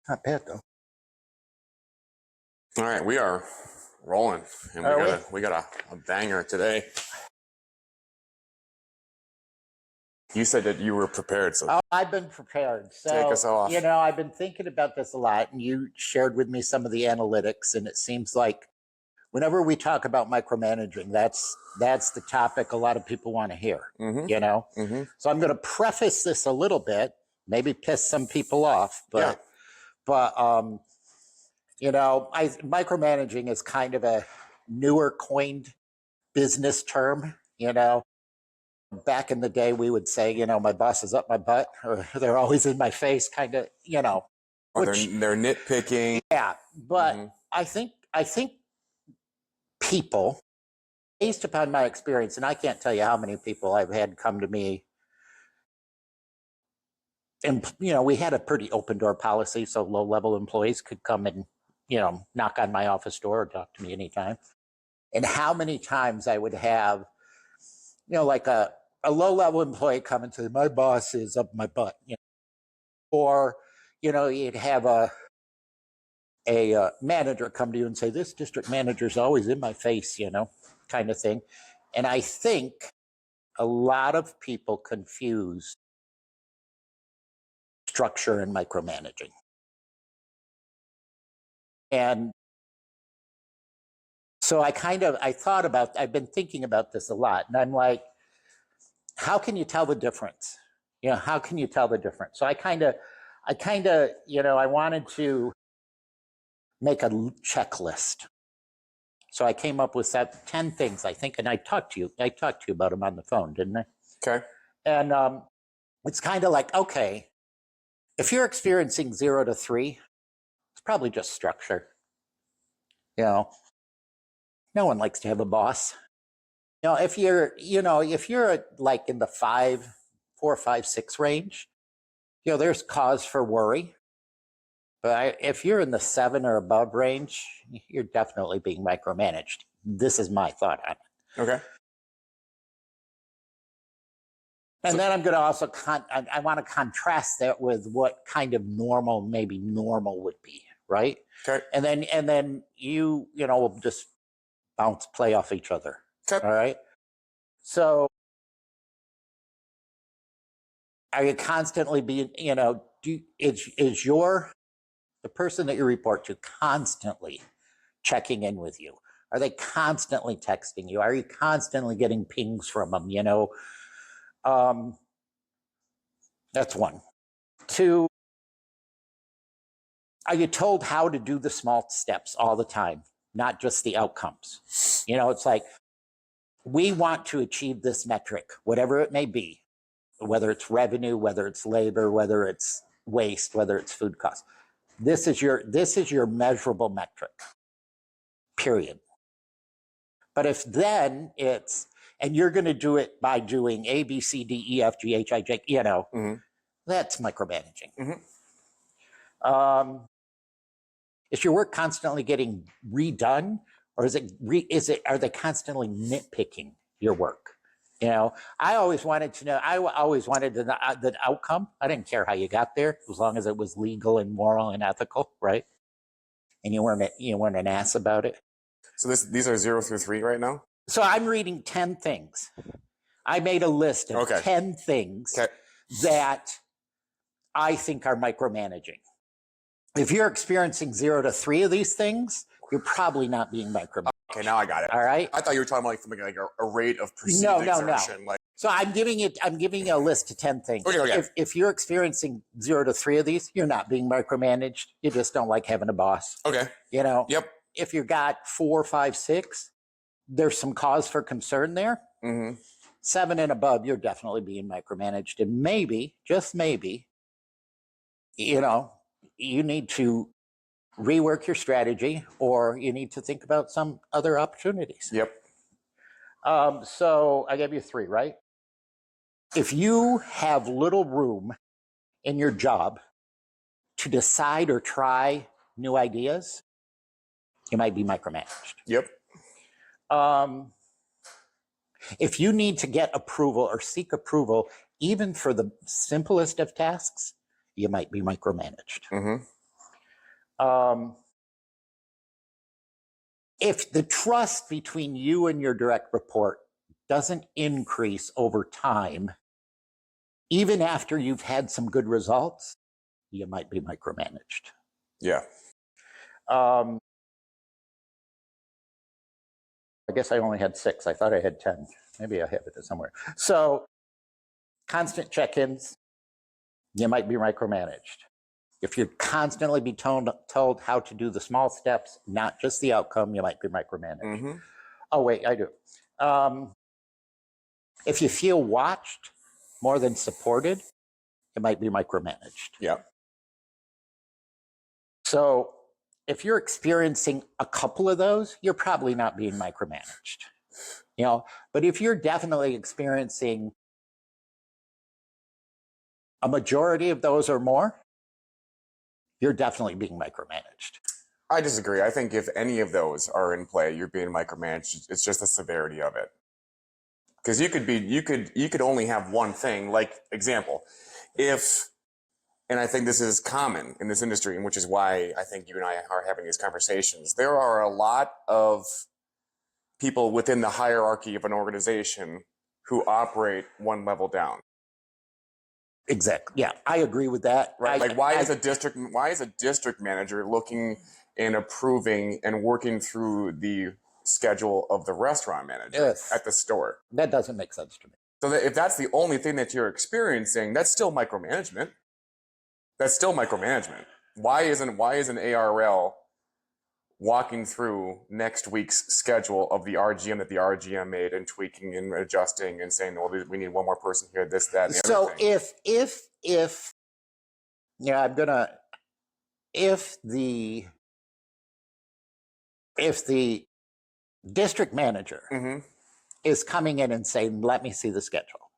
Not bad though. All right, we are rolling, and we got a banger today. You said that you were prepared, so I've been prepared. So take us off. You know, I've been thinking about this a lot, and you shared with me some of the analytics, and it seems like whenever we talk about micromanaging, that's the topic a lot of people want to hear. You know, so I'm going to preface this a little bit, maybe piss some people off, but you know, micromanaging is kind of a newer coined business term. You know, back in the day, we would say, you know, my boss is up my butt, or they're always in my face, kind of, you know. Or they're nitpicking. Yeah, but I think people, based upon my experience, and I can't tell you how many people I've had come to me, and you know, we had a pretty open door policy, so low-level employees could come and, you know, knock on my office door or talk to me anytime. And how many times I would have, you know, like a low-level employee come and say, my boss is up my butt, you know. Or, you know, you'd have a manager come to you and say, this district manager's always in my face, you know, kind of thing. And I think a lot of people confuse structure and micromanaging. And so I've been thinking about this a lot, and I'm like, how can you tell the difference? You know, how can you tell the difference? So I kind of, you know, I wanted to make a checklist. So I came up with 10 things, I think, and I talked to you about them on the phone, didn't I? Okay. And it's kind of like, okay, if you're experiencing 0 to 3, it's probably just structure. You know, no one likes to have a boss. You know, if you're like in the 4, 5, 6 range, you know, there's cause for worry. But if you're in the 7 or above range, you're definitely being micromanaged. This is my thought on it. Okay. And then I'm going to also, I want to contrast that with what kind of normal would be, right? Okay. And then you know, we'll just play off each other. Okay. All right. So are you constantly being, you know, is the person that you report to constantly checking in with you? Are they constantly texting you? Are you constantly getting pings from them? You know, that's 1. 2, are you told how to do the small steps all the time, not just the outcomes? You know, it's like, we want to achieve this metric, whatever it may be, whether it's revenue, whether it's labor, whether it's waste, whether it's food costs. This is your measurable metric, period. But if then and you're going to do it by doing A, B, C, D, E, F, G, H, I, J, you know, that's micromanaging. Is your work constantly getting redone, or are they constantly nitpicking your work? You know, I always wanted to know. I always wanted the outcome. I didn't care how you got there, as long as it was legal and moral and ethical, right? And you weren't an ass about it. So these are 0 through 3 right now? So I'm reading 10 things. I made a list of 10 things that I think are micromanaging. If you're experiencing 0 to 3 of these things, you're probably not being micromanaged. Okay, now I got it. All right. I thought you were talking about like a rate of perceived exertion. No. So I'm giving you a list of 10 things. Okay. If you're experiencing 0 to 3 of these, you're not being micromanaged. You just don't like having a boss. Okay. You know. Yep. If you got 4, 5, 6, there's some cause for concern there. 7 and above, you're definitely being micromanaged, and maybe, just maybe, you know, you need to rework your strategy, or you need to think about some other opportunities. Yep. So I gave you 3, right? If you have little room in your job to decide or try new ideas, you might be micromanaged. Yep. If you need to get approval or seek approval, even for the simplest of tasks, you might be micromanaged. If the trust between you and your direct report doesn't increase over time, even after you've had some good results, you might be micromanaged. Yeah. I guess I only had 6. I thought I had 10. Maybe I have it somewhere. So constant check-ins, you might be micromanaged. If you're constantly be told how to do the small steps, not just the outcome, you might be micromanaged. Mm-hmm. Oh, wait, I do. If you feel watched more than supported, it might be micromanaged. Yeah. So if you're experiencing a couple of those, you're probably not being micromanaged. But if you're definitely experiencing a majority of those or more, you're definitely being micromanaged. I disagree. I think if any of those are in play, you're being micromanaged. It's just the severity of it. Because you could only have one thing. Like, example, and I think this is common in this industry, and which is why I think you and I are having these conversations. There are a lot of people within the hierarchy of an organization who operate one level down. Exactly. Yeah, I agree with that. Right. Why is a district manager looking and approving and working through the schedule of the restaurant manager at the store? That doesn't make sense to me. So if that's the only thing that you're experiencing, that's still micromanagement. That's still micromanagement. Why isn't ARL walking through next week's schedule of the RGM that the RGM made and tweaking and adjusting and saying, well, we need one more person here, this, that, and the other thing? If the district manager is coming in and saying, let me see the schedule,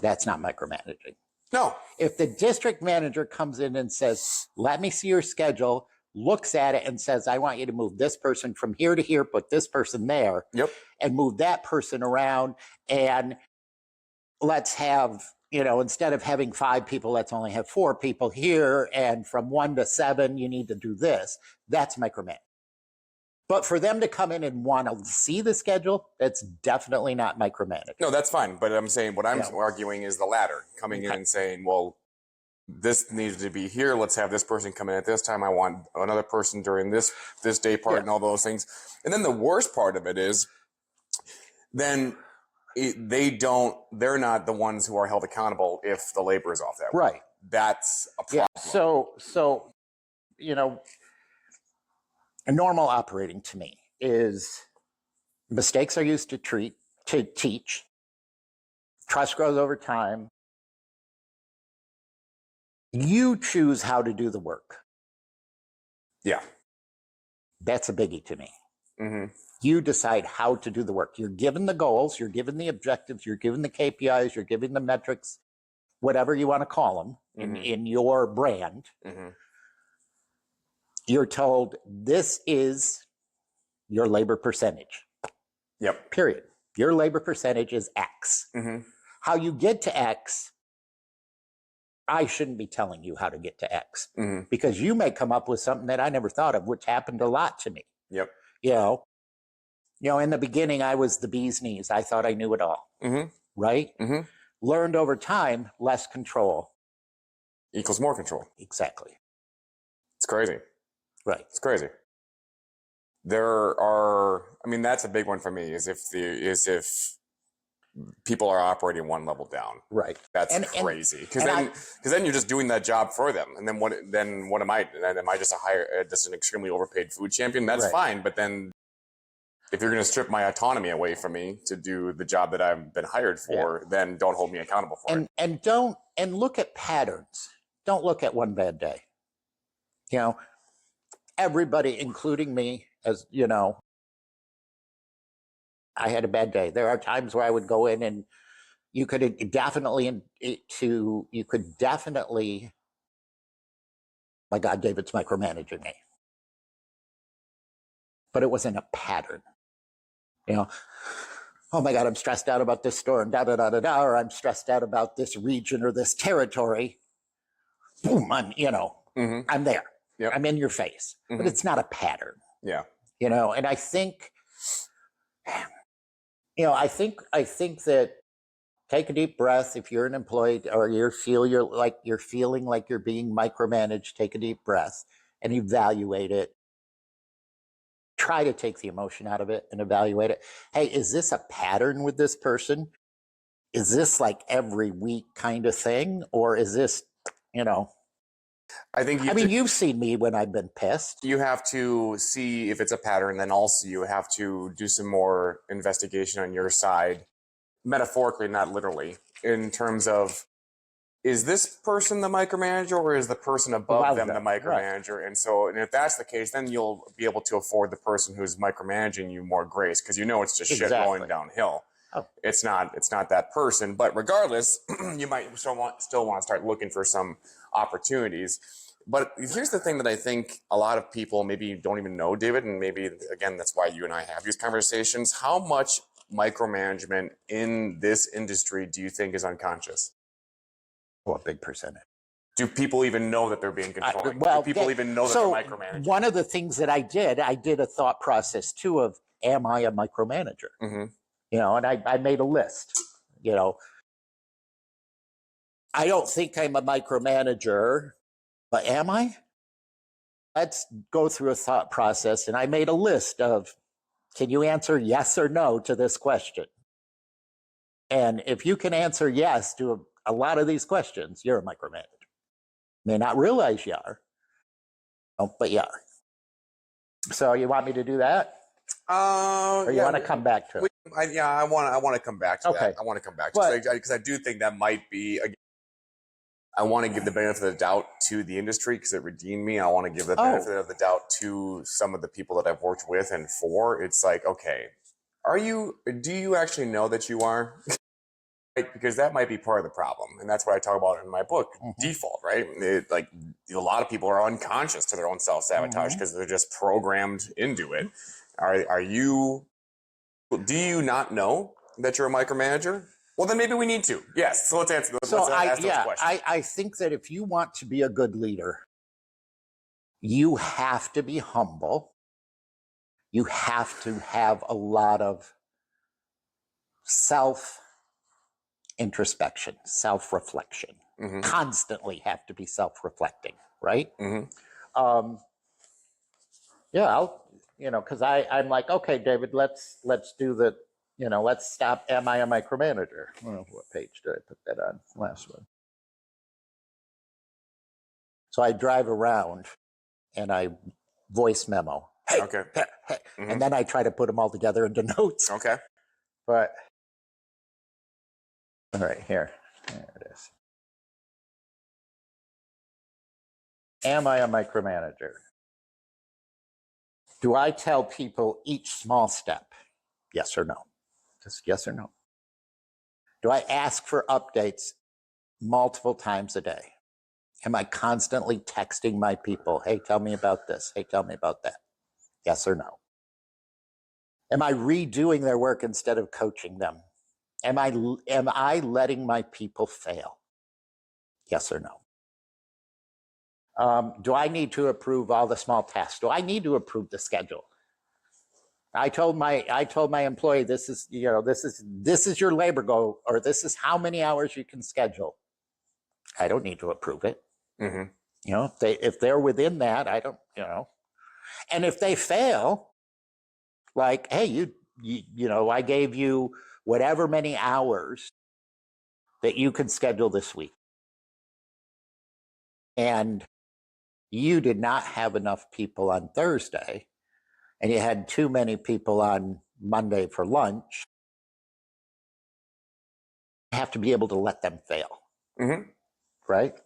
that's not micromanaging. No. If the district manager comes in and says, let me see your schedule, looks at it and says, I want you to move this person from here to here, put this person there, and move that person around, and let's have, instead of having 5 people, let's only have 4 people here, and from 1 to 7, you need to do this. That's micromanaging. But for them to come in and want to see the schedule, that's definitely not micromanaging. No, that's fine. But I'm saying what I'm arguing is the latter, coming in and saying, well, this needs to be here. Let's have this person come in at this time. I want another person during this day part and all those things. And then the worst part of it is then they're not the ones who are held accountable if the labor is off that way. Right. That's a problem. Yeah. So, a normal operating to me is mistakes are used to teach. Trust grows over time. You choose how to do the work. Yeah. That's a biggie to me. Mm-hmm. You decide how to do the work. You're given the goals, you're given the objectives, you're given the KPIs, you're given the metrics, whatever you want to call them in your brand. Mm-hmm. You're told this is your labor percentage. Yep. Period. Your labor percentage is X. Mm-hmm. How you get to X, I shouldn't be telling you how to get to X because you may come up with something that I never thought of, which happened a lot to me. Yep. In the beginning, I was the bee's knees. I thought I knew it all. Right? Learned over time, less control equals more control. Exactly. It's crazy. Right. It's crazy. That's a big one for me is if people are operating one level down. Right. That's crazy. Because then you're just doing that job for them. And then what am I? Am I just just an extremely overpaid food champion? That's fine. But then if you're going to strip my autonomy away from me to do the job that I've been hired for, then don't hold me accountable for it. And look at patterns. Don't look at one bad day. Everybody, including me, as you know, I had a bad day. There are times where I would go in and you could definitely, my God, David's micromanaging me. But it wasn't a pattern. Oh my God, I'm stressed out about this store and da-da-da-da-da, or I'm stressed out about this region or this territory. Boom, I'm there. Yep. I'm in your face, but it's not a pattern. Yeah. And I think, I think that take a deep breath. If you're an employee or you're feeling like you're being micromanaged, take a deep breath and evaluate it. Try to take the emotion out of it and evaluate it. Hey, is this a pattern with this person? Is this like every week kind of thing? Or is this, I think you've seen me when I've been pissed. you have to see if it's a pattern. Then also you have to do some more investigation on your side, metaphorically, not literally, in terms of, is this person the micromanager or is the person above them the micromanager? Right. And if that's the case, then you'll be able to afford the person who's micromanaging you more grace, because it's just shit rolling downhill. Oh. It's not that person. But regardless, you might still want to start looking for some opportunities. But here's the thing that I think a lot of people maybe don't even know, David, and maybe, again, that's why you and I have these conversations. How much micromanagement in this industry do you think is unconscious? Well, a big percentage. Do people even know that they're being controlling? Do people even know that they're micromanaging? One of the things that I did a thought process too of, am I a micromanager? Mm-hmm. And I made a list. I don't think I'm a micromanager, but am I? Let's go through a thought process. And I made a list of, can you answer yes or no to this question? And if you can answer yes to a lot of these questions, you're a micromanager. May not realize you are, but you are. So you want me to do that? Or you want to come back to it? I want to come back to that. I want to come back to it because I do think that might be. I want to give the benefit of the doubt to the industry because it redeemed me. I want to give the benefit of the doubt to some of the people that I've worked with and for. It's like, okay, do you actually know that you are? Right? Because that might be part of the problem. And that's what I talk about in my book, default, right? A lot of people are unconscious to their own self-sabotage because they're just programmed into it. Do you not know that you're a micromanager? Well, then maybe we need to. Yes. So let's answer those questions. I think that if you want to be a good leader, you have to be humble. You have to have a lot of self-introspection, self-reflection. Mm-hmm. Constantly have to be self-reflecting, right? Mm-hmm. Because I'm like, okay, David, let's do the, let's stop. Am I a micromanager? Well, what page did I put that on? Last one. So I drive around and I voice memo. Hey, okay. Hey. Mm-hmm. And then I try to put them all together into notes. Okay. But, all right, here it is. Am I a micromanager? Do I tell people each small step? Yes or no? Just yes or no. Do I ask for updates multiple times a day? Am I constantly texting my people? Hey, tell me about this. Hey, tell me about that. Yes or no? Am I redoing their work instead of coaching them? Am I letting my people fail? Yes or no? Do I need to approve all the small tasks? Do I need to approve the schedule? I told my employee, this is your labor goal, or this is how many hours you can schedule. I don't need to approve it. Mm-hmm. If they're within that, I don't, and if they fail, like, hey, I gave you whatever many hours that you could schedule this week. And you did not have enough people on Thursday, and you had too many people on Monday for lunch. You have to be able to let them fail. Mm-hmm. Right?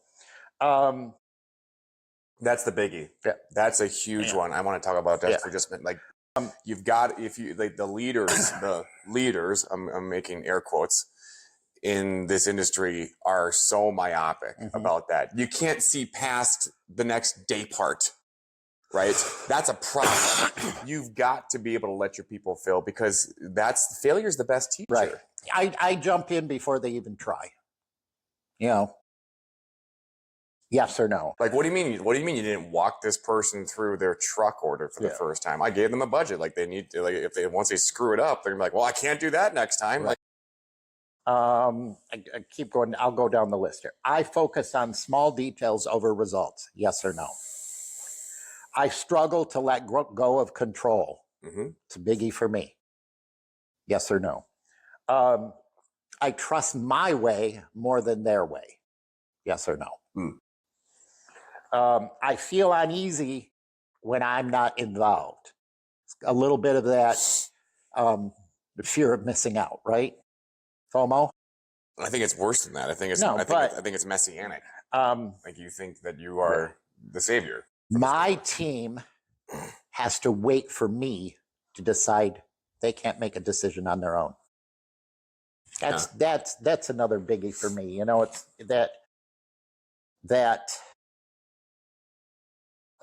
That's the biggie. Yeah. That's a huge one. I want to talk about that for just a minute. You've got, if you like the leaders, I'm making air quotes, in this industry are so myopic about that. You can't see past the next day part, right? That's a problem. You've got to be able to let your people fail, because failure is the best teacher. Right. I jump in before they even try. Yes or no? Like, what do you mean? What do you mean you didn't walk this person through their truck order for the first time? I gave them a budget. Like, they need to, like, if they, once they screw it up, they're gonna be like, well, I can't do that next time. Right. I keep going. I'll go down the list here. I focus on small details over results. Yes or no? I struggle to let go of control. It's a biggie for me. Yes or no? I trust my way more than their way. Yes or no? I feel uneasy when I'm not involved. A little bit of that the fear of missing out, right? FOMO? I think it's worse than that. I think it's No, I think it's messianic. Like, you think that you are the savior. My team has to wait for me to decide. They can't make a decision on their own. That's another biggie for me. You know, it's that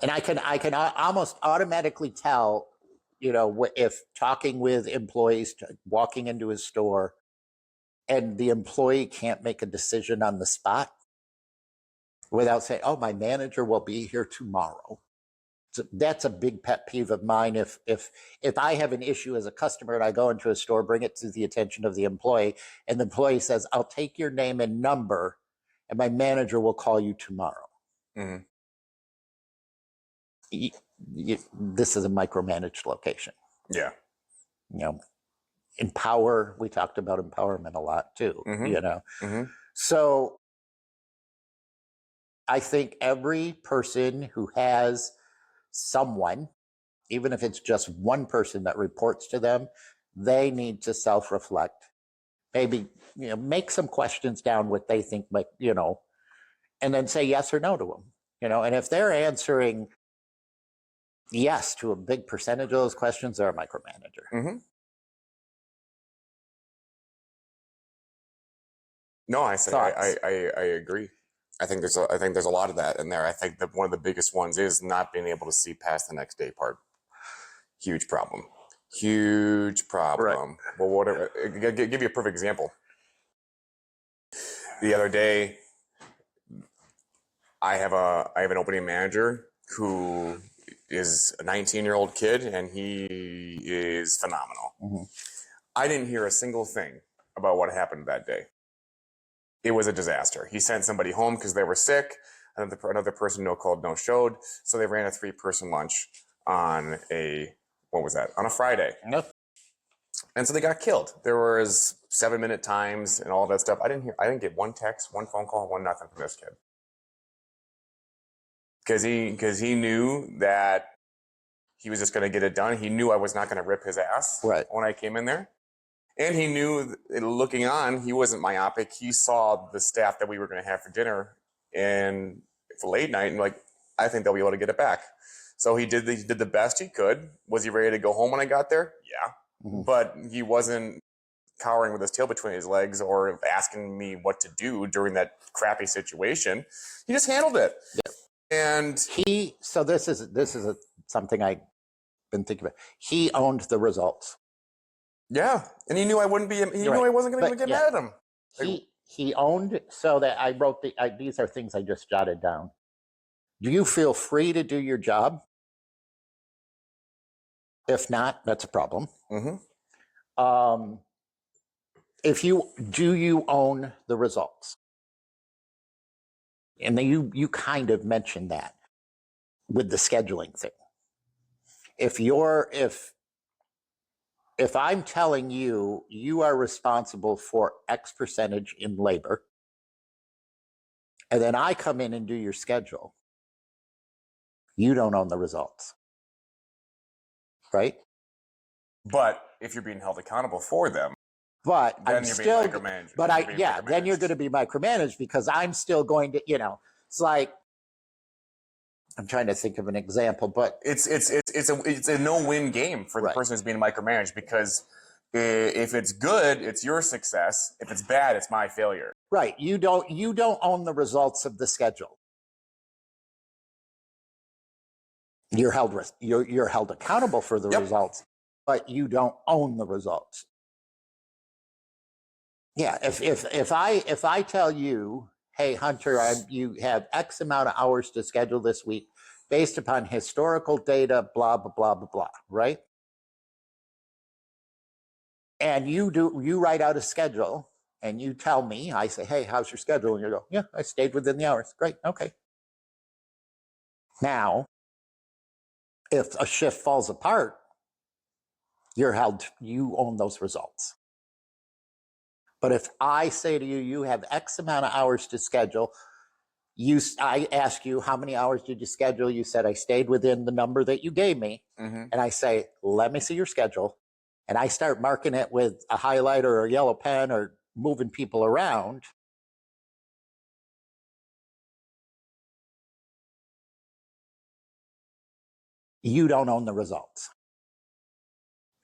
and I can almost automatically tell, you know, if talking with employees, walking into a store, and the employee can't make a decision on the spot without saying, "Oh, my manager will be here tomorrow." So that's a big pet peeve of mine. If I have an issue as a customer and I go into a store, bring it to the attention of the employee, and the employee says, "I'll take your name and number, and my manager will call you tomorrow." This is a micromanaged location. Yeah. You know, empower. We talked about empowerment a lot too. You know, so I think every person who has someone, even if it's just one person that reports to them, they need to self-reflect. Maybe, you know, make some questions down what they think, like, you know, and then say yes or no to them. You know, and if they're answering yes to a big percentage of those questions, they're a micromanager. No, I agree. I think there's a lot of that in there. I think that one of the biggest ones is not being able to see past the next day part. Huge problem. Right. Well, whatever. I'll give you a perfect example. The other day, I have an opening manager who is a 19-year-old kid, and he is phenomenal. I didn't hear a single thing about what happened that day. It was a disaster. He sent somebody home because they were sick. Another person no called, no showed. So they ran a 3-person lunch on on a Friday. Yep. And so they got killed. There was 7-minute times and all that stuff. I didn't get one text, one phone call, one nothing from this kid. Because he knew that he was just going to get it done. He knew I was not going to rip his ass when I came in there. And he knew, looking on, he wasn't myopic. He saw the staff that we were going to have for dinner and for late night, and like, I think they'll be able to get it back. So he did the best he could. Was he ready to go home when I got there? Yeah. But he wasn't cowering with his tail between his legs or asking me what to do during that crappy situation. He just handled it. Yeah. And so this is something I've been thinking about. He owned the results. Yeah, and he knew I wouldn't be. He knew I wasn't going to get mad at him. He owned, so that I wrote these are things I just jotted down. Do you feel free to do your job? If not, that's a problem. Do you own the results? And then you kind of mentioned that with the scheduling thing. If I'm telling you are responsible for X percentage in labor, and then I come in and do your schedule, you don't own the results, right? But if you're being held accountable for them, but then I'm you're still, being micromanaged. But then you're going to be micromanaged, because I'm still going to, you know, it's like, I'm trying to think of an example, but it's a no-win game for the person who's being micromanaged, because if it's good, it's your success. If it's bad, it's my failure. Right. You don't own the results of the schedule. You're held accountable for the results, but you don't own the results. Yeah. If I tell you, hey, Hunter, you have X amount of hours to schedule this week based upon historical data, blah, blah, blah, blah, blah, right? And you write out a schedule and you tell me, I say, hey, how's your schedule? And you go, yeah, I stayed within the hours. Great, okay. Now, if a shift falls apart, you own those results. But if I say to you, you have X amount of hours to schedule, I ask you, how many hours did you schedule? You said, I stayed within the number that you gave me. Mm-hmm. And I say, let me see your schedule. And I start marking it with a highlighter or a yellow pen or moving people around. You don't own the results.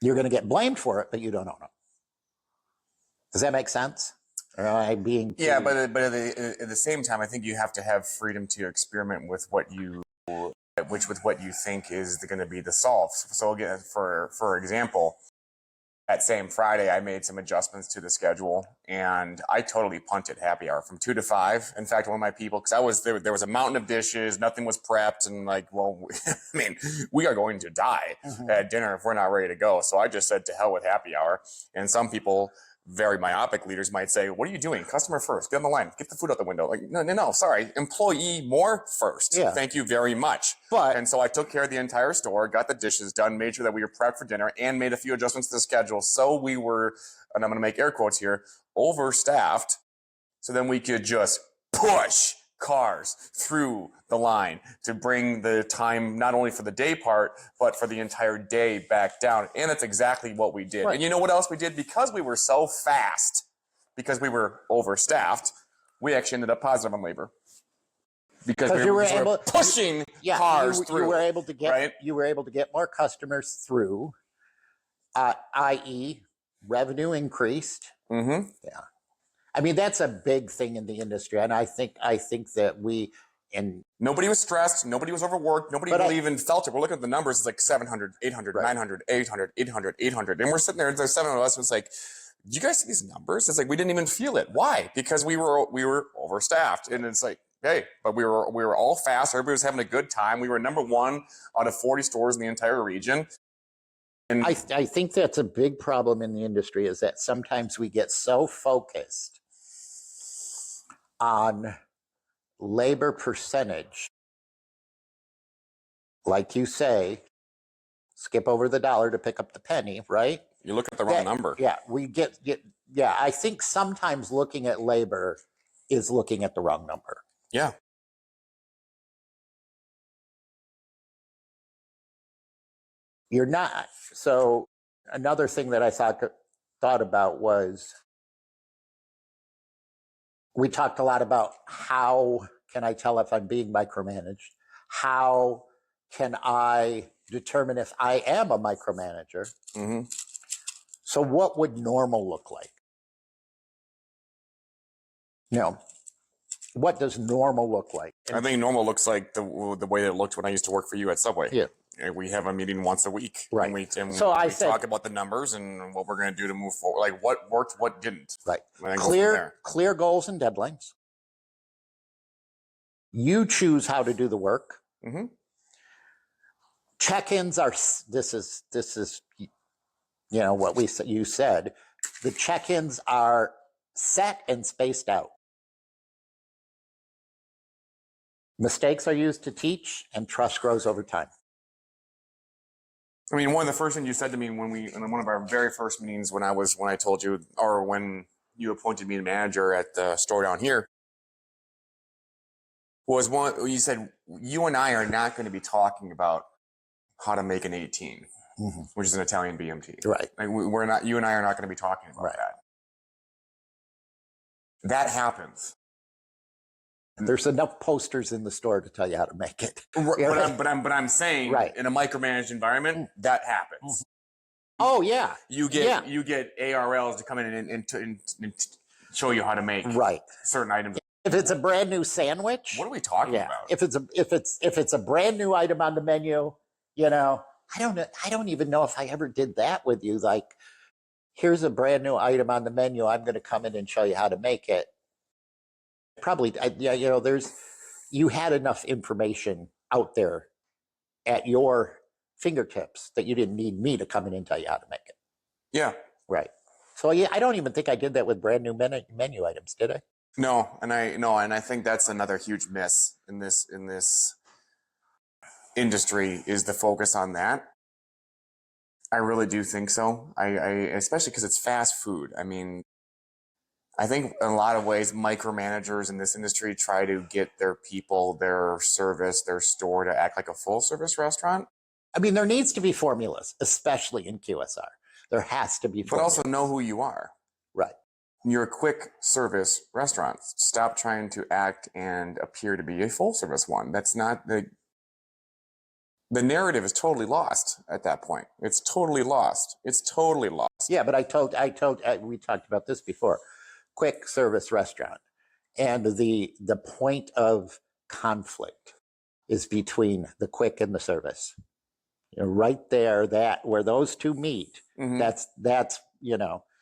You're going to get blamed for it, but you don't own it. Does that make sense? Or am I being too... Yeah, but at the same time, I think you have to have freedom to experiment with what you think is going to be the solve. So again, for example, that same Friday, I made some adjustments to the schedule, and I totally punted happy hour from 2 to 5. In fact, one of my people, because there was a mountain of dishes, nothing was prepped, and like, well, I mean, we are going to die at dinner if we're not ready to go. So I just said, to hell with happy hour. And some people, very myopic leaders, might say, what are you doing? Customer first. Get on the line. Get the food out the window. Like, no, sorry. Employee more first. Yeah. Thank you very much. And so I took care of the entire store, got the dishes done, made sure that we were prepped for dinner, and made a few adjustments to the schedule. So we were, and I'm going to make air quotes here, overstaffed. So then we could just push cars through the line to bring the time not only for the day part, but for the entire day back down. And that's exactly what we did. Right. And you know what else we did? Because we were so fast, because we were overstaffed, we actually ended up positive on labor. Because we were pushing cars through. You were able to get more customers through, i.e. revenue increased. Mm-hmm. Yeah. I mean, that's a big thing in the industry. And I think that nobody was stressed. Nobody was overworked. Nobody really even felt it. We're looking at the numbers. It's like 700, 800, right. 900, 800, 800, 800. And we're sitting there, there's 7 of us. It's like, do you guys see these numbers? It's like, we didn't even feel it. Why? Because we were overstaffed. And it's like, hey, but we were all fast. Everybody was having a good time. We were number 1 out of 40 stores in the entire region. And I think that's a big problem in the industry, is that sometimes we get so focused on labor percentage. Like you say, skip over the dollar to pick up the penny, right? You look at the wrong number. Yeah, I think sometimes looking at labor is looking at the wrong number. Yeah. You're not. So another thing that I thought about was, we talked a lot about how can I tell if I'm being micromanaged? How can I determine if I am a micromanager? Mm-hmm. So what would normal look like? What does normal look like? I think normal looks like the way that it looked when I used to work for you at Subway. Yeah. We have a meeting once a week. Right. And we talk about the numbers and what we're going to do to move forward. Like what worked, what didn't. Right. Clear goals and deadlines. You choose how to do the work. Mm-hmm. Check-ins are, this is what you said. The check-ins are set and spaced out. Mistakes are used to teach, and trust grows over time. I mean, one of the first things you said to me in one of our very first meetings when I told you, or when you appointed me the manager at the store down here, was you said, you and I are not going to be talking about how to make an 18, mm-hmm. which is an Italian BMT. Right. Like we're not, you and I are not going to be talking about that. That happens. There's enough posters in the store to tell you how to make it. But I'm saying, right. In a micromanaged environment, that happens. Oh yeah. You get ARLs to come in and show you how to make certain items. If it's a brand new sandwich, what are we talking about? If it's a brand new item on the menu, I don't even know if I ever did that with you. Like, here's a brand new item on the menu. I'm going to come in and show you how to make it. Probably, yeah, you had enough information out there at your fingertips that you didn't need me to come in and tell you how to make it. Yeah. Right. So yeah, I don't even think I did that with brand new menu items, did I? No, and I think that's another huge miss in this industry is the focus on that. I really do think so. I especially because it's fast food. I mean, I think in a lot of ways, micromanagers in this industry try to get their people, their service, their store to act like a full service restaurant. I mean, there needs to be formulas, especially in QSR. There has to be formulas. But also know who you are. Right. You're a quick service restaurant. Stop trying to act and appear to be a full service one. That's not the narrative is totally lost at that point. It's totally lost. It's totally lost. Yeah, but we talked about this before. Quick service restaurant, and the point of conflict is between the quick and the service. Right there, that where those two meet. Mm-hmm. That's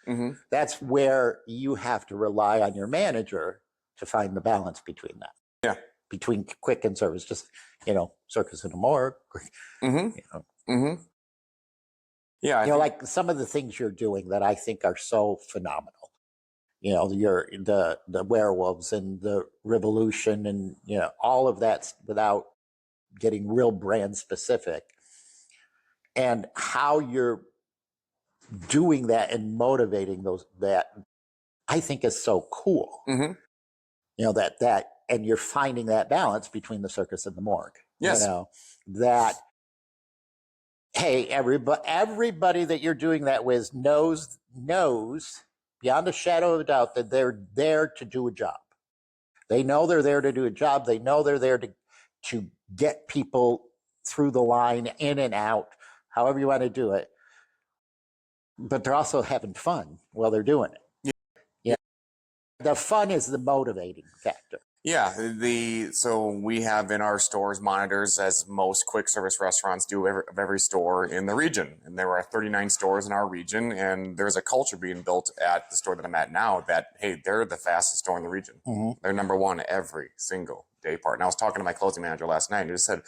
Mm-hmm. that's where you have to rely on your manager to find the balance between that. Yeah. Between quick and service, just circus in a morgue. Mm-hmm. Mm-hmm. Yeah. Like some of the things you're doing that I think are so phenomenal. The werewolves and the revolution and all of that without getting real brand specific, and how you're doing that and motivating that I think is so cool. Mm-hmm. That and you're finding that balance between the circus and the morgue. Yes. That hey, everybody that you're doing that with knows beyond a shadow of a doubt that they're there to do a job. They know they're there to do a job. They know they're there to get people through the line, in and out, however you want to do it. But they're also having fun while they're doing it. Yeah. The fun is the motivating factor. Yeah, so we have in our stores monitors, as most quick service restaurants do, of every store in the region. And there are 39 stores in our region, and there's a culture being built at the store that I'm at now that, hey, they're the fastest store in the region. Mm-hmm. They're number one every single day part. And I was talking to my closing manager last night, and he just said,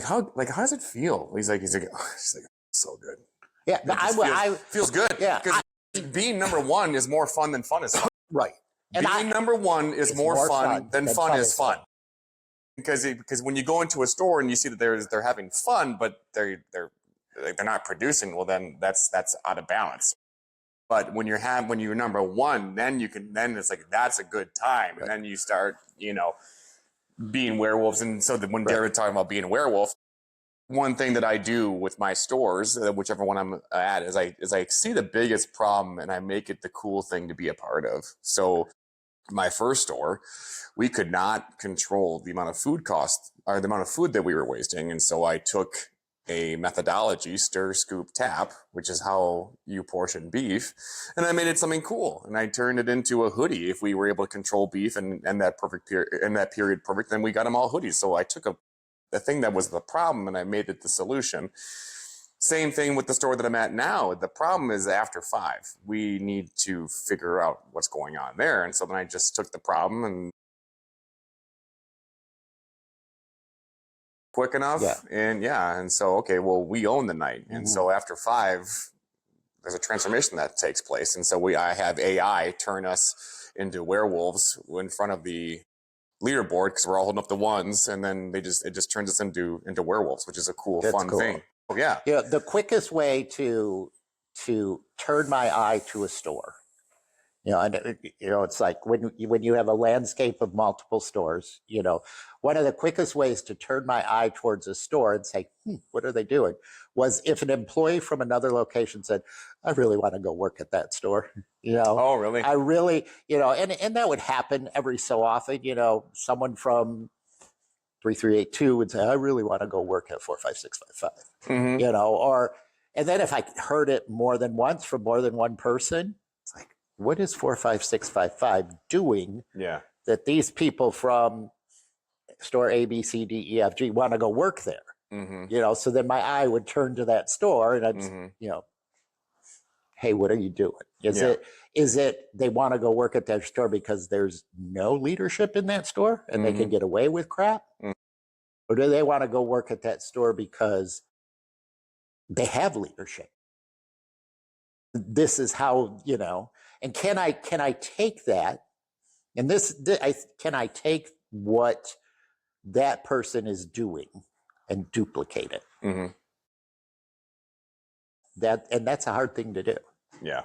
how does it feel? He's like, so good. Yeah, feels good. Yeah, because being number one is more fun than fun is fun. Right. And being number one is more fun than fun is fun. Because when you go into a store and you see that they're having fun, but they're not producing, well then that's out of balance. But when you're number one, then it's like that's a good time, right. And then you start being werewolves. And so that when Jared's talking about being a werewolf, one thing that I do with my stores, whichever one I'm at, is I see the biggest problem and I make it the cool thing to be a part of. So my first store, we could not control the amount of food cost or the amount of food that we were wasting. And so I took a methodology, stir, scoop, tap, which is how you portion beef. And I made it something cool. And I turned it into a hoodie. If we were able to control beef and that period perfect, then we got them all hoodies. So I took the thing that was the problem and I made it the solution. Same thing with the store that I'm at now. The problem is after 5. We need to figure out what's going on there. And so then I just took the problem and quick enough. Yeah. And so, okay, well, we own the night. Mm-hmm. And so after 5, there's a transformation that takes place. And so I have AI turn us into werewolves in front of the leaderboard because we're all holding up the ones. And then it just turns us into werewolves, which is a fun thing. Oh, yeah. Yeah. The quickest way to turn my eye to a store, it's like when you have a landscape of multiple stores, one of the quickest ways to turn my eye towards a store and say, what are they doing? Was if an employee from another location said, I really want to go work at that store. Oh, really? I really, and that would happen every so often, someone from 3382 would say, I really want to go work at 45655, mm-hmm. And then if I heard it more than once from more than one person, it's like, what is 45655 doing? Yeah. That these people from store A, B, C, D, E, F, G want to go work there. Mm-hmm. So then my eye would turn to that store and I'd, mm-hmm. Hey, what are you doing? Is it they want to go work at their store because there's no leadership in that store and they can get away with crap? Or do they want to go work at that store because they have leadership? This is how, and can I take that and can I take what that person is doing and duplicate it? That's a hard thing to do. Yeah.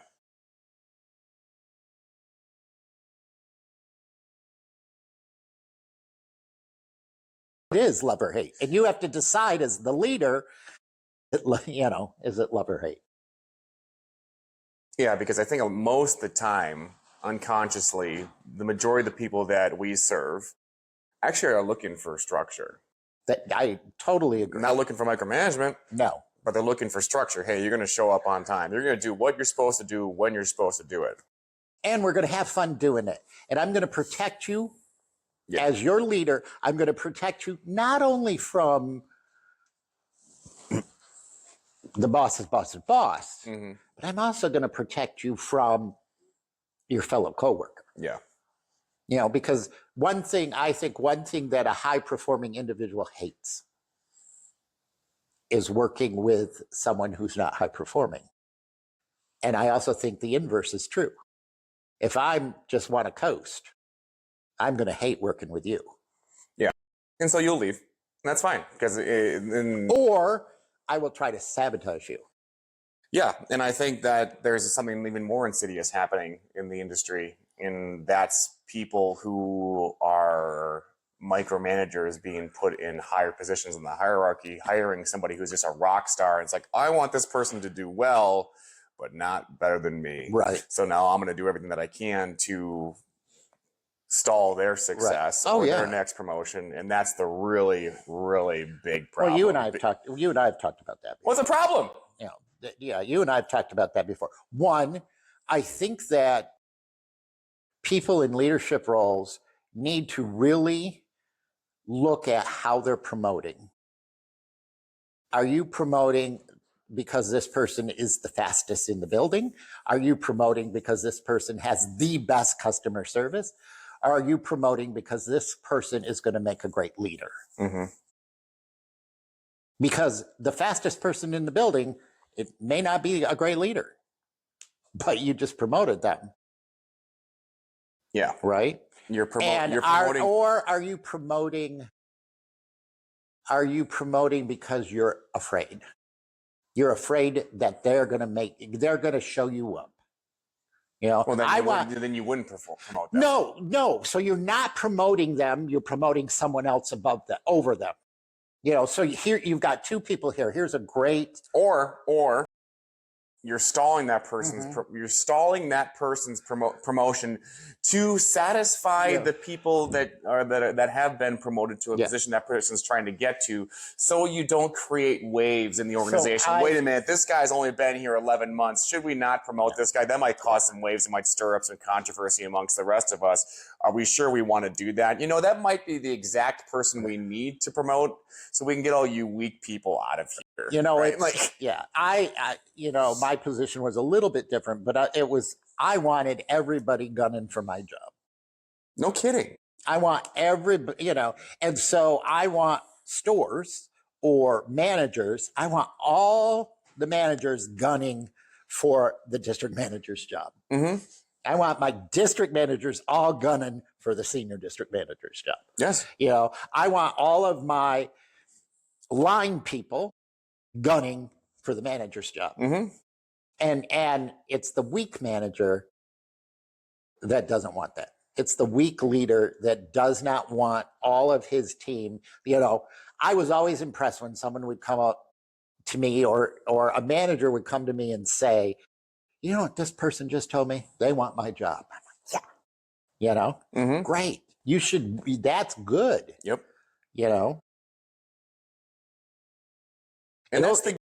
It is love or hate. And you have to decide as the leader, is it love or hate? Yeah, because I think most of the time, unconsciously, the majority of the people that we serve actually are looking for structure. That I totally agree. Not looking for micromanagement. No. But they're looking for structure. Hey, you're going to show up on time. You're going to do what you're supposed to do when you're supposed to do it. And we're going to have fun doing it. And I'm going to protect you as your leader. I'm going to protect you not only from the boss's boss's boss, but I'm also going to protect you from your fellow coworker. Yeah. Because one thing that a high-performing individual hates is working with someone who's not high-performing. And I also think the inverse is true. If I just want to coast, I'm going to hate working with you. Yeah. And so you'll leave. That's fine. Or I will try to sabotage you. Yeah. And I think that there's something even more insidious happening in the industry, and that's people who are micromanagers being put in higher positions in the hierarchy, hiring somebody who's just a rock star. It's like, I want this person to do well, but not better than me. Right. So now I'm going to do everything that I can to stall their success or their next promotion. And that's the really, really big problem. Well, you and I have talked about that before. What's the problem? Yeah, you and I have talked about that before. One, I think that people in leadership roles need to really look at how they're promoting. Are you promoting because this person is the fastest in the building? Are you promoting because this person has the best customer service? Or are you promoting because this person is going to make a great leader? Because the fastest person in the building, it may not be a great leader, but you just promoted them. Yeah. Right? You're promoting. Or are you promoting because you're afraid? You're afraid that they're going to show you up. Well, then you wouldn't promote them. No. So you're not promoting them. You're promoting someone else over them. So here you've got two people here. Here's a great or you're stalling that person's promotion to satisfy the people that have been promoted to a position that person's trying to get to, so you don't create waves in the organization. Wait a minute, this guy's only been here 11 months. Should we not promote this guy? That might cause some waves. It might stir up some controversy amongst the rest of us. Are we sure we want to do that? That might be the exact person we need to promote, so we can get all you weak people out of here. Right? My position was a little bit different, but I wanted everybody gunning for my job. No kidding. I want everybody, and so I want stores or managers. I want all the managers gunning for the district manager's job. I want my district managers all gunning for the senior district manager's job. Yes. I want all of my line people gunning for the manager's job. And it's the weak manager that doesn't want that. It's the weak leader that does not want all of his team. I was always impressed when someone would come up to me or a manager would come to me and say, you know what this person just told me? They want my job. I'm like, yeah. Great. You should be, that's good. Yep. And that's the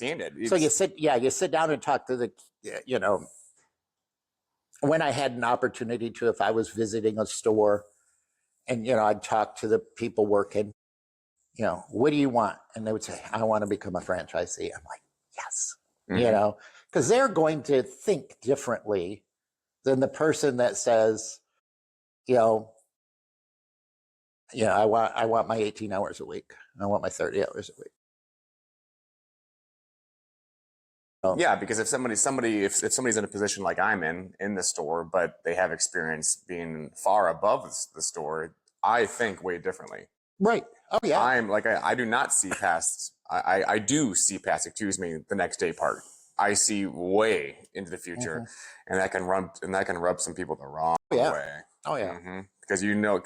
understand it. So you sit down and talk to the, when I had an opportunity to, if I was visiting a store and, I'd talk to the people working, what do you want? And they would say, I want to become a franchisee. I'm like, yes, because they're going to think differently than the person that says, I want my 18 hours a week. I want my 30 hours a week. Yeah, because if somebody's in a position like I'm in the store, but they have experience being far above the store, I think way differently. Right. Oh yeah. I do not see past. I do see past. Excuse me. The next day part. I see way into the future, and that can rub some people the wrong way. Oh yeah. Because you have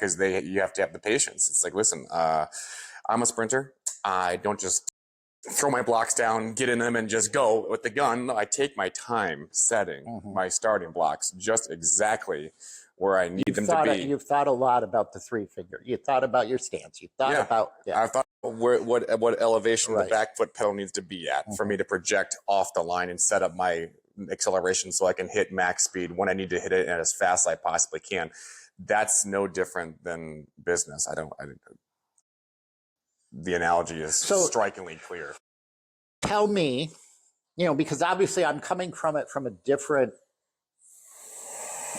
to have the patience. It's like, listen, I'm a sprinter. I don't just throw my blocks down, get in them, and just go with the gun. I take my time setting my starting blocks just exactly where I need them to be. You've thought a lot about the 3-finger. You thought about your stance. You thought about. Yeah. I thought what elevation the back foot pedal needs to be at for me to project off the line and set up my acceleration so I can hit max speed when I need to hit it and as fast as I possibly can. That's no different than business. The analogy is strikingly clear. Tell me, because obviously I'm coming from it from a different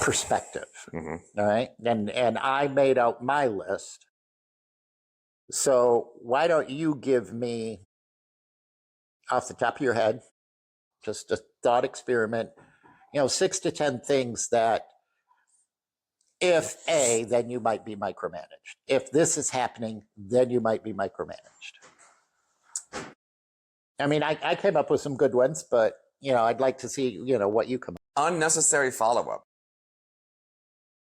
perspective. All right. And I made out my list. So why don't you give me, off the top of your head, just a thought experiment, 6 to 10 things that if A, then you might be micromanaged. If this is happening, then you might be micromanaged. I mean, I came up with some good ones, but, I'd like to see, what you come up with. Unnecessary follow-up.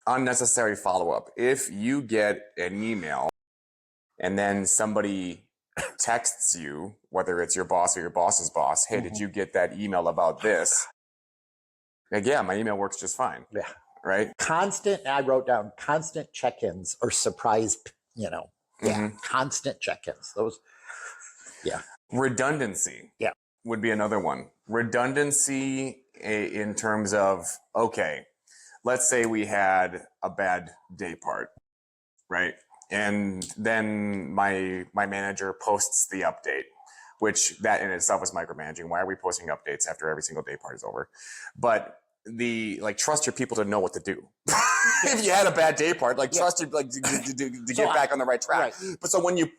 Unnecessary follow-up. If you get an email and then somebody texts you, whether it's your boss or your boss's boss, hey, did you get that email about this? Like, yeah, my email works just fine. Yeah. Right? I wrote down constant check-ins or surprise, constant check-ins. Those, Redundancy would be another one. Redundancy in terms of, okay, let's say we had a bad day part, right? And then my manager posts the update, which that in itself is micromanaging. Why are we posting updates after every single day part is over? But trust your people to know what to do. If you had a bad day part, trust you to get back on the right track. Right.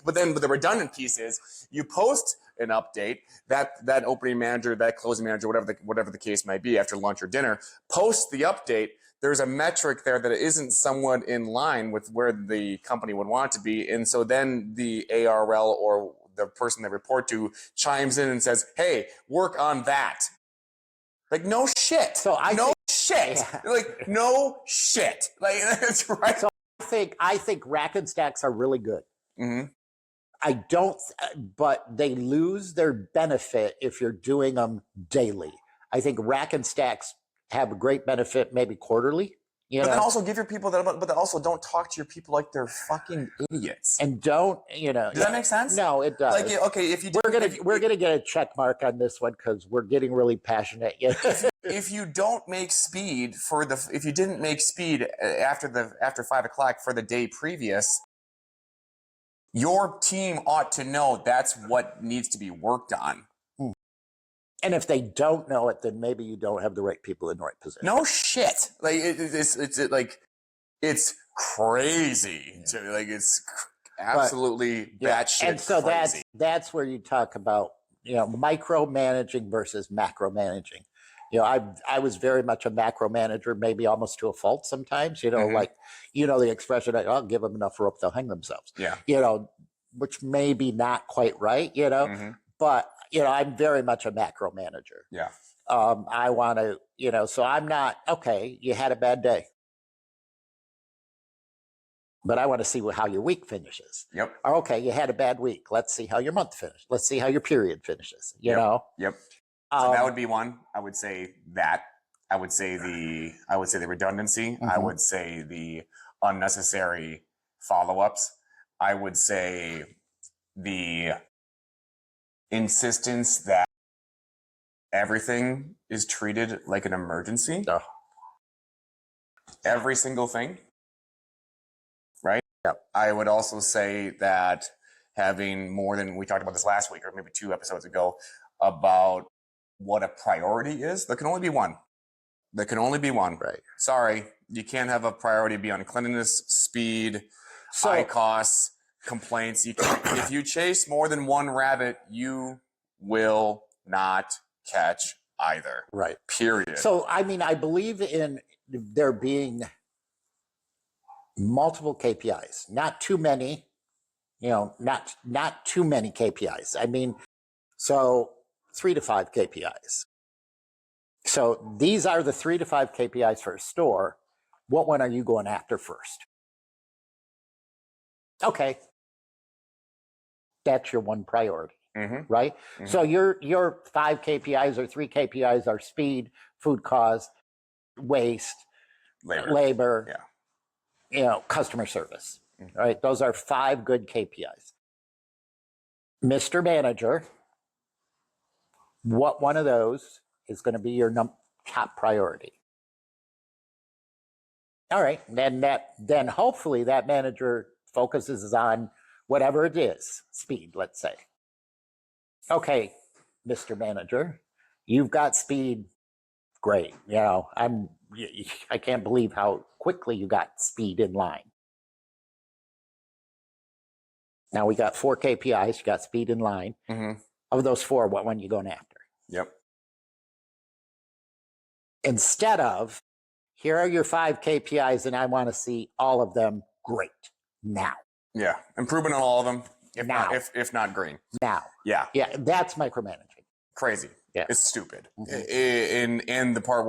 But then the redundant piece is you post an update that opening manager, that closing manager, whatever the case might be, after lunch or dinner, post the update. There's a metric there that isn't somewhat in line with where the company would want it to be. And so then the ARL or the person they report to chimes in and says, hey, work on that. Like, no shit. No shit. Like, that's right. So I think rack and stacks are really good. I don't, but they lose their benefit if you're doing them daily. I think rack and stacks have a great benefit maybe quarterly. But then also give your people that, but also don't talk to your people like they're fucking idiots. And don't, Does that make sense? No, it does. Like, okay, if you we're gonna get a check mark on this one because we're getting really passionate. If you don't make speed if you didn't make speed after 5 o'clock for the day previous, your team ought to know that's what needs to be worked on. And if they don't know it, then maybe you don't have the right people in the right position. No shit. Like it's crazy. It's absolutely batshit. And so crazy. that's where you talk about micromanaging versus macromanaging. I was very much a macro manager, maybe almost to a fault sometimes. Like the expression, I'll give them enough rope, they'll hang themselves. Yeah. Which may be not quite right. But I'm very much a macro manager. Yeah. I want to, so I'm not, okay, you had a bad day, but I want to see how your week finishes. Yep. Or, okay, you had a bad week. Let's see how your month finishes. Let's see how your period finishes, you know? Yep. So that would be one. I would say that. I would say the redundancy. I would say the unnecessary follow-ups. I would say the insistence that everything is treated like an emergency. Oh. Every single thing, right? Yep. I would also say that having more than, we talked about this last week or maybe 2 episodes ago, about what a priority is. There can only be one. There can only be one. Right. Sorry, you can't have a priority be on cleanliness, speed, high costs, complaints. You can't, if you chase more than one rabbit, you will not catch either. Right. Period. So, I mean, I believe in there being multiple KPIs, not too many, not too many KPIs. I mean, so 3 to 5 KPIs. So these are the 3 to 5 KPIs for a store. What one are you going after first? Okay. That's your one priority, right? So your 5 KPIs or 3 KPIs are speed, food cost, waste, labor, customer service, right? Those are 5 good KPIs. Mr. Manager, what one of those is going to be your top priority? All right, then hopefully that manager focuses on whatever it is, speed, let's say. Okay, Mr. Manager, you've got speed. Great. I can't believe how quickly you got speed in line. Now we got 4 KPIs. You got speed in line. Of those 4, what one are you going after? Yep. Instead of, here are your 5 KPIs and I want to see all of them great now. Yeah. Improvement on all of them. If not green. Now. Yeah. Yeah. That's micromanaging. Crazy. Yeah. It's stupid. In the part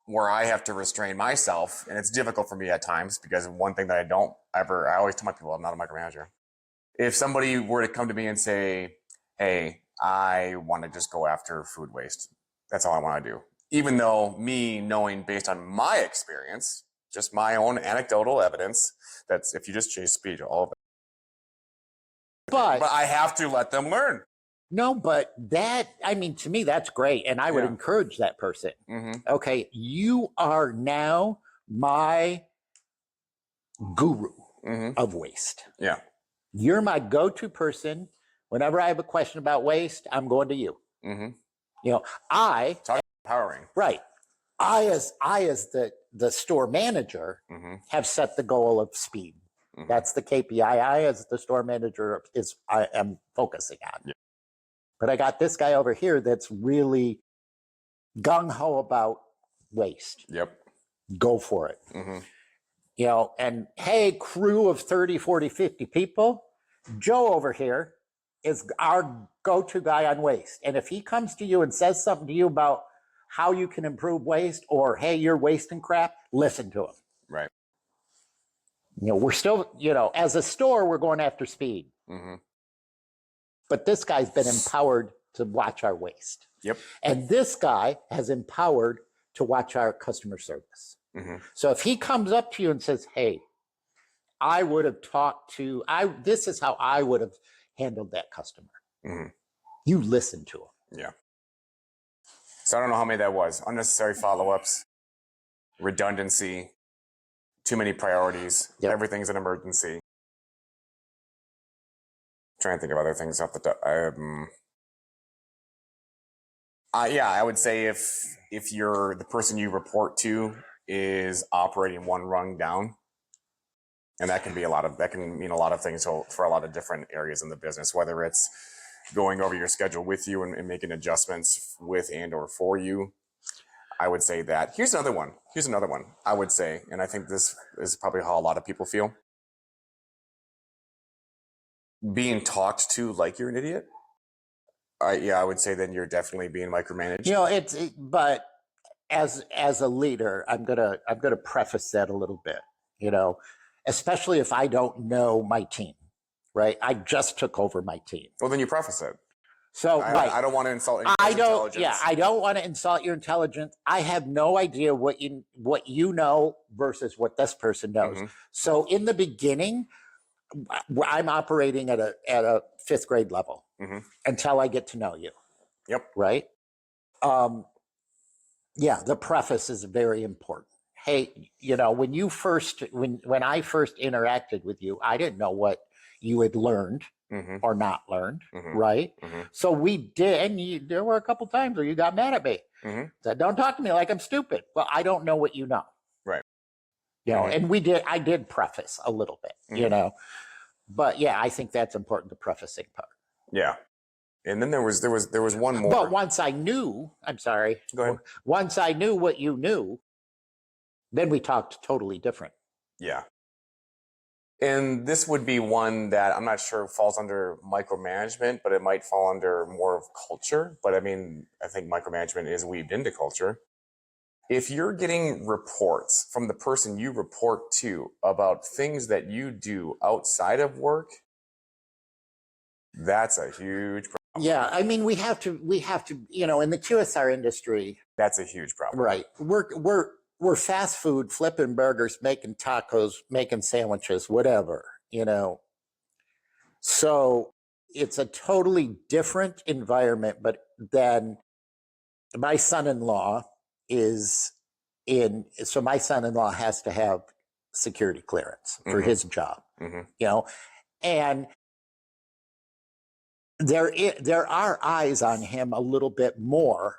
where I have to restrain myself, and it's difficult for me at times because one thing that I always tell my people, I'm not a micromanager. If somebody were to come to me and say, hey, I want to just go after food waste. That's all I want to do. Even though me knowing based on my experience, just my own anecdotal evidence, that's if you just chase speed, all of it. But I have to let them learn. No, but to me, that's great. And I would encourage that person. Okay, you are now my guru of waste. Yeah. You're my go-to person. Whenever I have a question about waste, I'm going to you. Talk empowering. Right. I as the store manager have set the goal of speed. That's the KPI I as the store manager I am focusing on. Yeah. But I got this guy over here that's really gung-ho about waste. Yep. Go for it. And hey, crew of 30, 40, 50 people, Joe over here is our go-to guy on waste. And if he comes to you and says something to you about how you can improve waste or, hey, you're wasting crap, listen to him. Right. We're still, as a store, we're going after speed. But this guy's been empowered to watch our waste. Yep. And this guy has empowered to watch our customer service. So if he comes up to you and says, hey, I would have this is how I would have handled that customer. You listen to him. Yeah. So I don't know how many that was. Unnecessary follow-ups, redundancy, too many priorities. Yep. Everything's an emergency. Trying to think of other things off the top. I would say if you're the person you report to is operating one rung down, and that can mean a lot of things for a lot of different areas in the business, whether it's going over your schedule with you and making adjustments with and or for you. I would say that. Here's another one I would say, and I think this is probably how a lot of people feel. Being talked to like you're an idiot. I would say then you're definitely being micromanaged. But as a leader, I'm gonna preface that a little bit. Especially if I don't know my team, right? I just took over my team. Well, then you preface it. So I don't want to insult anybody's intelligence. Yeah, I don't want to insult your intelligence. I have no idea what you know versus what this person knows. So in the beginning, I'm operating at a 5th grade level until I get to know you. Yep. Right. Yeah, the preface is very important. Hey, you know, when I first interacted with you, I didn't know what you had learned Mm-hmm. or not learned, Mm-hmm. right? Mm-hmm. So we did, and there were a couple times where you got mad at me. Mm-hmm. Said, "Don't talk to me like I'm stupid." Well, I don't know what you know, Right. you know. Mm-hmm. And I did preface a little bit, you Mm-hmm. know, but yeah, I think that's important, the prefacing part. Yeah. And then there was one more. But once I knew, I'm sorry, Go ahead. once I knew what you knew, then we talked totally different. Yeah. And this would be one that I'm not sure falls under micromanagement, but it might fall under more of culture. But I mean, I think micromanagement is weaved into culture. If you're getting reports from the person you report to about things that you do outside of work, that's a huge problem. Yeah, I mean, we have to, you know, in the QSR industry, That's a huge problem. right? We're fast food, flipping burgers, making tacos, making sandwiches, whatever, you know. So it's a totally different environment, but then my son-in-law is so my son-in-law has to have security clearance for his job, Mm-hmm. you know, and there are eyes on him a little bit more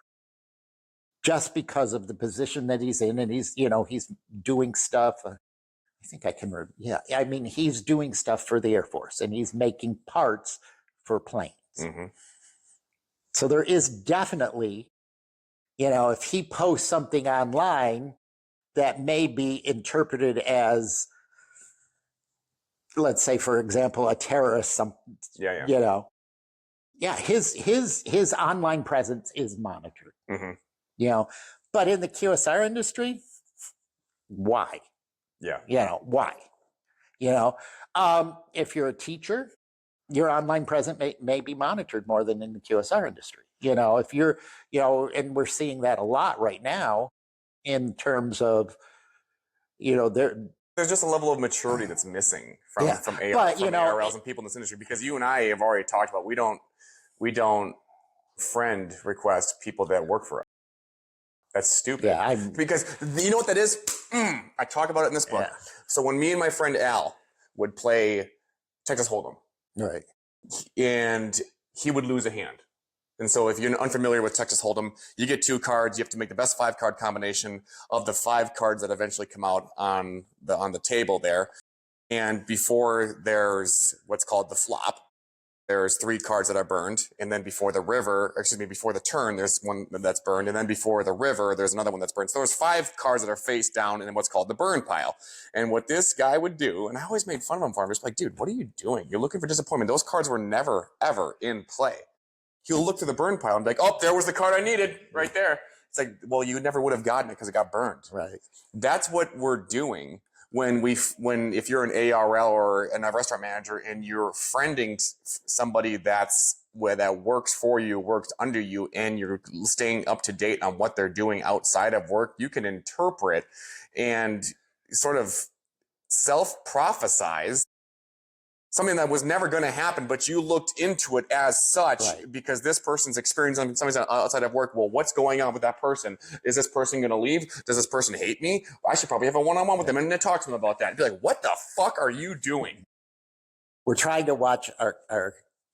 just because of the position that he's in, and he's, you know, he's doing stuff. I think I can, yeah, I mean, he's doing stuff for the Air Force and he's making parts for planes. Mm-hmm. So there is definitely, you know, if he posts something online that may be interpreted as, let's say, for example, a terrorist, Yeah. you know, yeah, his online presence is monitored, Mm-hmm. you know, but in the QSR industry, why? Yeah. You know, why? You know, if you're a teacher, your online presence may be monitored more than in the QSR industry. You know, if you're, you know, and we're seeing that a lot right now in terms of, you know, There's just a level of maturity that's missing from yeah, from but you know, ARLs and people in this industry, because you and I have already talked about we don't friend request people that work for us. That's stupid. yeah, because you know what that is? I talk about it in this book. yeah, So when me and my friend Al would play Texas Hold'em, right, and he would lose a hand. And so if you're unfamiliar with Texas Hold'em, you get 2 cards. You have to make the best 5-card combination of the 5 cards that eventually come out on the table there. And before there's what's called the flop, there's 3 cards that are burned. And then before the turn, there's one that's burned. And then before the river, there's another one that's burned. So there's 5 cards that are face down in what's called the burn pile. And what this guy would do, and I always made fun of him for it, I'm just like, dude, what are you doing? You're looking for disappointment. Those cards were never, ever in play. He'll look through the burn pile and be like, oh, there was the card I needed right there. It's like, well, you never would have gotten it because it got burned. right. That's what we're doing when if you're an ARL or a restaurant manager and you're friending somebody that works for you, works under you, and you're staying up to date on what they're doing outside of work, you can interpret and sort of self-prophesize something that was never going to happen, but you looked into it as such, Right. because this person's experiencing something outside of work. Well, what's going on with that person? Is this person going to leave? Does this person hate me? I should probably have a one-on-one with them and then talk to them about that. And be like, what the fuck are you doing? We're trying to watch our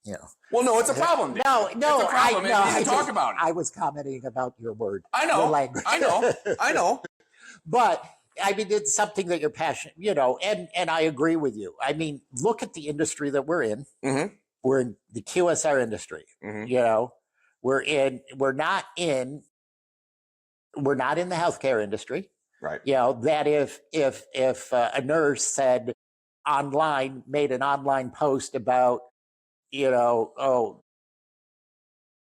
you know. Well, no, it's a problem. Dude. No, it's a problem. no, we need to talk about it. I was commenting about your word. I know. The language. I know. But I mean, it's something that you're passionate, you know, and I agree with you. I mean, look at the industry that we're in. Mm-hmm. We're in the QSR industry. Mm-hmm. You know, we're not in the healthcare industry. Right. You know, that if a nurse made an online post about, you know,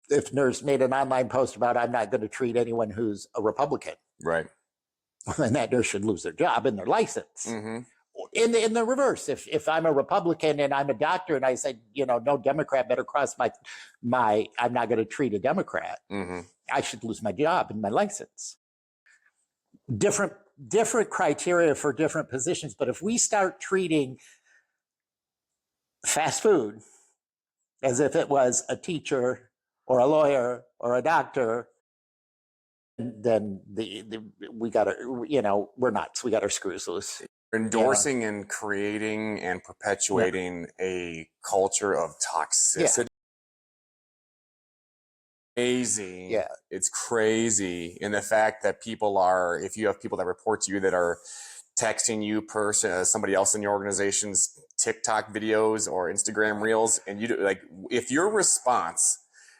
if nurse made an online post about, I'm not going to treat anyone who's a Republican, Right. then that nurse should lose their job and their license. Mm-hmm. In the reverse, if I'm a Republican and I'm a doctor and I said, you know, no Democrat better cross my I'm not going to treat a Democrat, Mm-hmm. I should lose my job and my license. Different criteria for different positions, but if we start treating fast food as if it was a teacher or a lawyer or a doctor then we got to, we're nuts. We got our screws loose. Endorsing and creating and perpetuating a culture of toxicity. Crazy. Yeah. It's crazy. And the fact that if you have people that report to you that are texting you somebody else in your organization's TikTok videos or Instagram reels, and if your response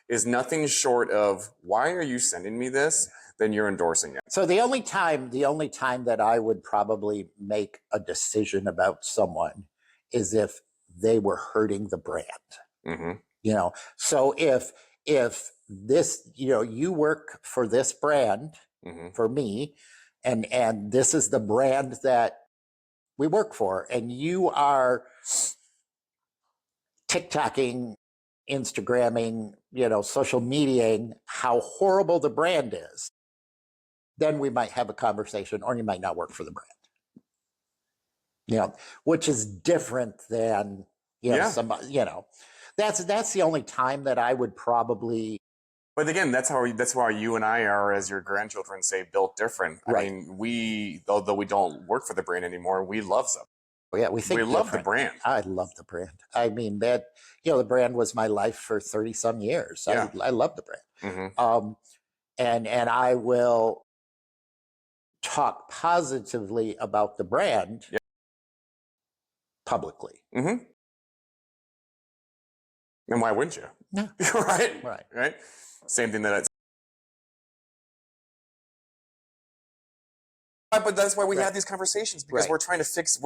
is nothing short of, why are you sending me this? Then you're endorsing it. So the only time that I would probably make a decision about someone is if they were hurting the brand. Mm-hmm. So if this, you work for this brand, mm-hmm. for me, and this is the brand that we work for, and you are TikToking, Instagramming, social mediaing how horrible the brand is, then we might have a conversation, or you might not work for the brand. Which is different than somebody. That's the only time that I would probably. But again, that's why you and I are, as your grandchildren say, built different. Right. I mean, although we don't work for the brand anymore, we love them. Yeah, we love the brand. I love the brand. I mean, that the brand was my life for 30 some years. Yeah. I love the brand. Mm-hmm. And I will talk positively about the brand publicly. Mm-hmm. And why wouldn't you? Yeah. Right. Same thing that but that's why we have these conversations, because we're trying to fix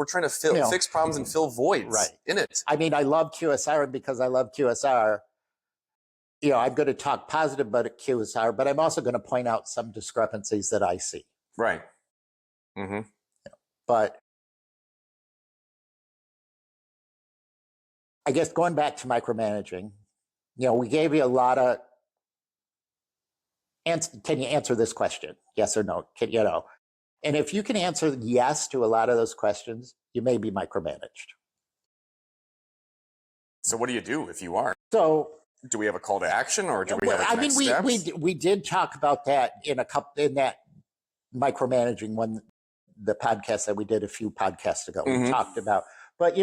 problems and fill voids in it. I mean, I love QSR, and because I love QSR, I'm going to talk positive about QSR, but I'm also going to point out some discrepancies that I see. Right. Mm-hmm. But I guess going back to micromanaging, we gave you a lot of. Can you answer this question? Yes or no? And if you can answer yes to a lot of those questions, you may be micromanaged. So what do you do if you are? So do we have a call to action, or do we have a next steps? we did talk about that in that micromanaging one, the podcast that we did a few podcasts ago. Mm-hmm. We talked about, but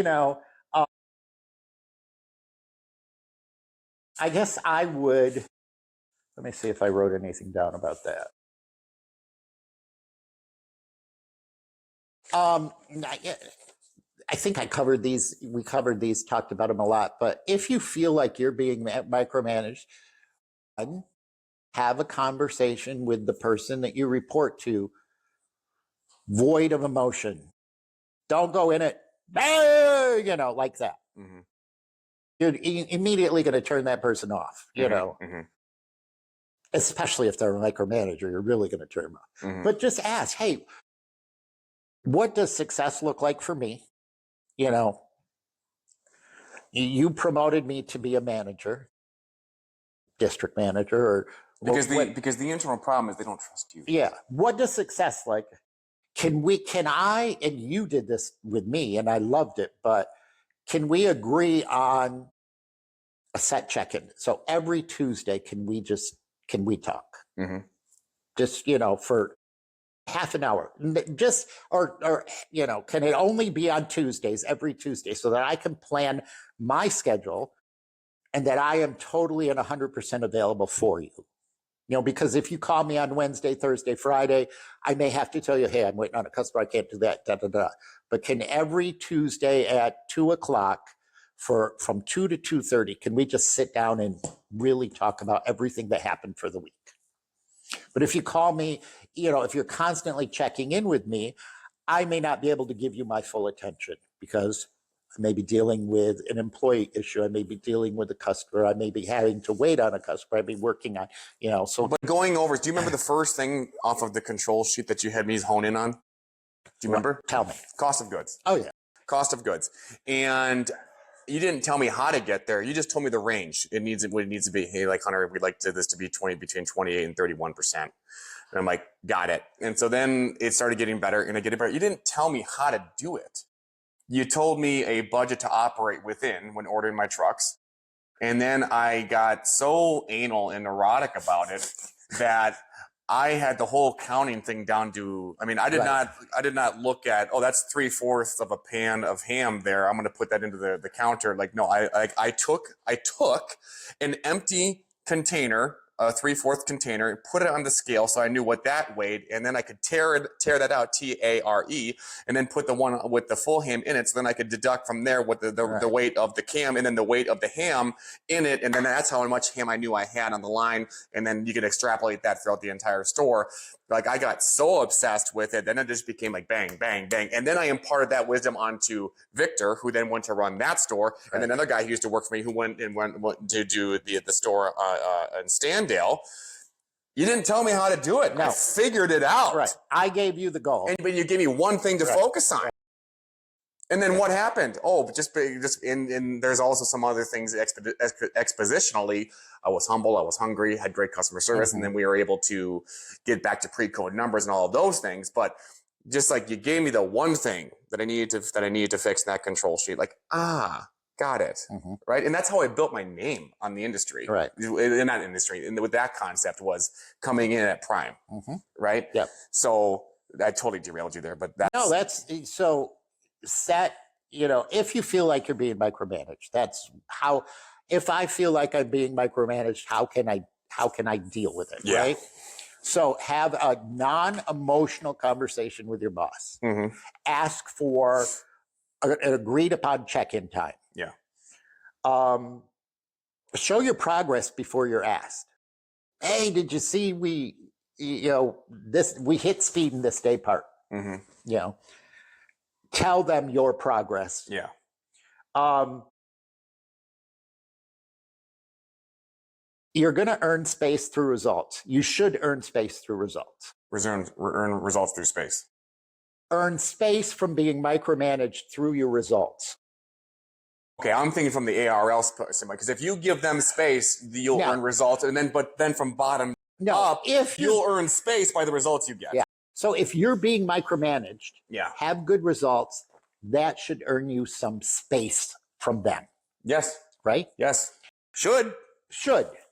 I guess I would. Let me see if I wrote anything down about that. I think I covered these. We covered these, talked about them a lot. But if you feel like you're being micromanaged, have a conversation with the person that you report to, void of emotion. Don't go in it, like that. Mm-hmm. You're immediately going to turn that person off, Mm-hmm. Especially if they're a micromanager, you're really going to turn them off. Mm-hmm. But just ask, hey, what does success look like for me? You promoted me to be a manager, district manager, or because the internal problem is they don't trust you. Yeah. What does success like? Can I, and you did this with me and I loved it, but can we agree on a set check-in? So every Tuesday, can we talk? Mm-hmm. Just, for half an hour, just, or can it only be on Tuesdays, every Tuesday, so that I can plan my schedule and that I am totally and 100% available for you? Because if you call me on Wednesday, Thursday, Friday, I may have to tell you, hey, I'm waiting on a customer, I can't do that, But can every Tuesday at 2:00 from 2 to 2:30, can we just sit down and really talk about everything that happened for the week? But if you call me, if you're constantly checking in with me, I may not be able to give you my full attention, because I may be dealing with an employee issue. I may be dealing with a customer. I may be having to wait on a customer. I may be working on, so. But going over, do you remember the first thing off of the control sheet that you had me hone in on? Do you remember? Tell me. Cost of goods. Oh, yeah. Cost of goods. And you didn't tell me how to get there. You just told me the range. What it needs to be. Hey, like, Hunter, we'd like this to be between 28 and 31%. And I'm like, got it. And so then it started getting better and I get it better. You didn't tell me how to do it. You told me a budget to operate within when ordering my trucks. And then I got so anal and neurotic about it that I had the whole counting thing down to, I mean, I did not look at, oh, that's 3/4 of a pan of ham there, I'm going to put that into the counter. Like, no, I took an empty container, a 3/4 container, and put it on the scale so I knew what that weighed, and then I could tear that out, TARE, and then put the one with the full ham in it, so then I could deduct from there what the weight of the cam and then the weight of the ham in it, and then that's how much ham I knew I had on the line, and then you could extrapolate that throughout the entire store. Like, I got so obsessed with it, then it just became like bang, bang, bang. And then I imparted that wisdom onto Victor, who then went to run that store. Right. And then another guy who used to work for me who went to do the store in Standale. You didn't tell me how to do it. No. I figured it out. Right. I gave you the goal. But you gave me one thing to focus on. Right. And then what happened? Oh, and there's also some other things expositionally. I was humble, I was hungry, had great customer service, and then we were able to get back to pre-code numbers and all of those things. But just like you gave me the one thing that I needed to fix in that control sheet, like, got it, right? And that's how I built my name on the industry, right? In that industry, and with that concept was coming in at prime, right? Yep. So I totally derailed you there, but that's so. Set, if you feel like you're being micromanaged, that's how. If I feel like I'm being micromanaged, how can I deal with it? Yeah. Right. So have a non-emotional conversation with your boss. Ask for an agreed upon check-in time. Yeah. Show your progress before you're asked. Hey, did you see we hit speed in this day part? Tell them your progress. Yeah. You're going to earn space through results. You should earn space through results. Earn results through space. Earn space from being micromanaged through your results. Okay, I'm thinking from the ARL standpoint, because if you give them space, you'll earn results, but then from bottom up, you'll earn space by the results you get. Yeah. So if you're being micromanaged, have good results, that should earn you some space from them. Yes. Right? Yes. Should.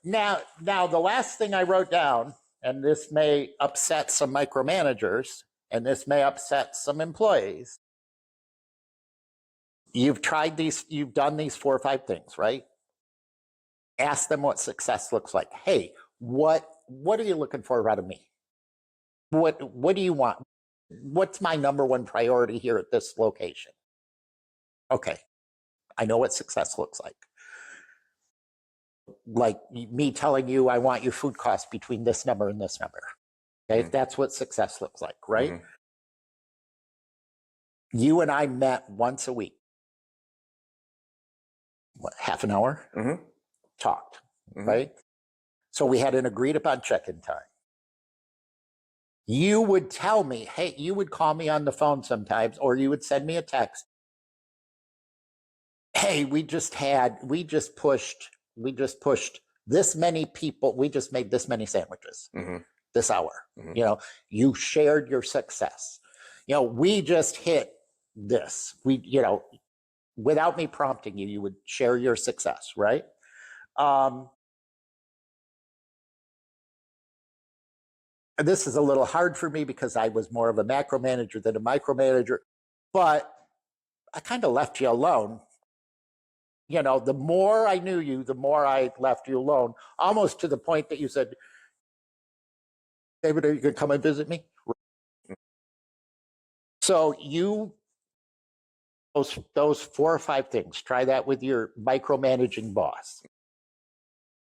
Now the last thing I wrote down, and this may upset some micromanagers, and this may upset some employees. You've done these 4 or 5 things, right? Ask them what success looks like. Hey, what are you looking for out of me? What do you want? What's my number one priority here at this location? Okay, I know what success looks like. Like me telling you, I want your food costs between this number and this number. Okay, that's what success looks like, right? You and I met once a week. What, half an hour? Talked, right? So we had an agreed upon check-in time. You would tell me, hey, you would call me on the phone sometimes, or you would send me a text. Hey, we just pushed this many people. We just made this many sandwiches this hour. You shared your success. We just hit this. Without me prompting you, you would share your success, right? This is a little hard for me because I was more of a macro manager than a micromanager, but I kind of left you alone. The more I knew you, the more I left you alone, almost to the point that you said, David, are you going to come and visit me? So those 4 or 5 things, try that with your micromanaging boss.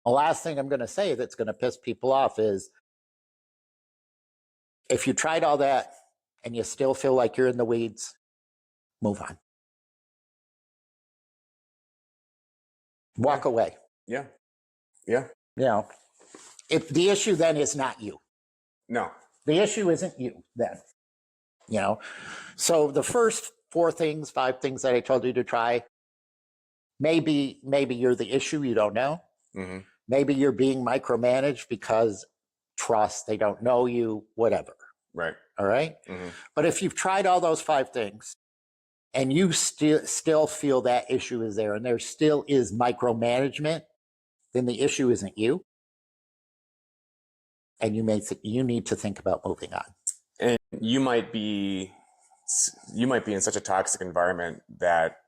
The last thing I'm going to say that's going to piss people off is, if you tried all that and you still feel like you're in the weeds, move on. Walk away. Yeah. If the issue then is not you. No. The issue isn't you then. So the first 4 things, 5 things that I told you to try, maybe you're the issue, you don't know. Maybe you're being micromanaged because trust, they don't know you, whatever. Right. All right. But if you've tried all those 5 things and you still feel that issue is there and there still is micromanagement, then the issue isn't you. and you need to think about moving on. And you might be in such a toxic environment that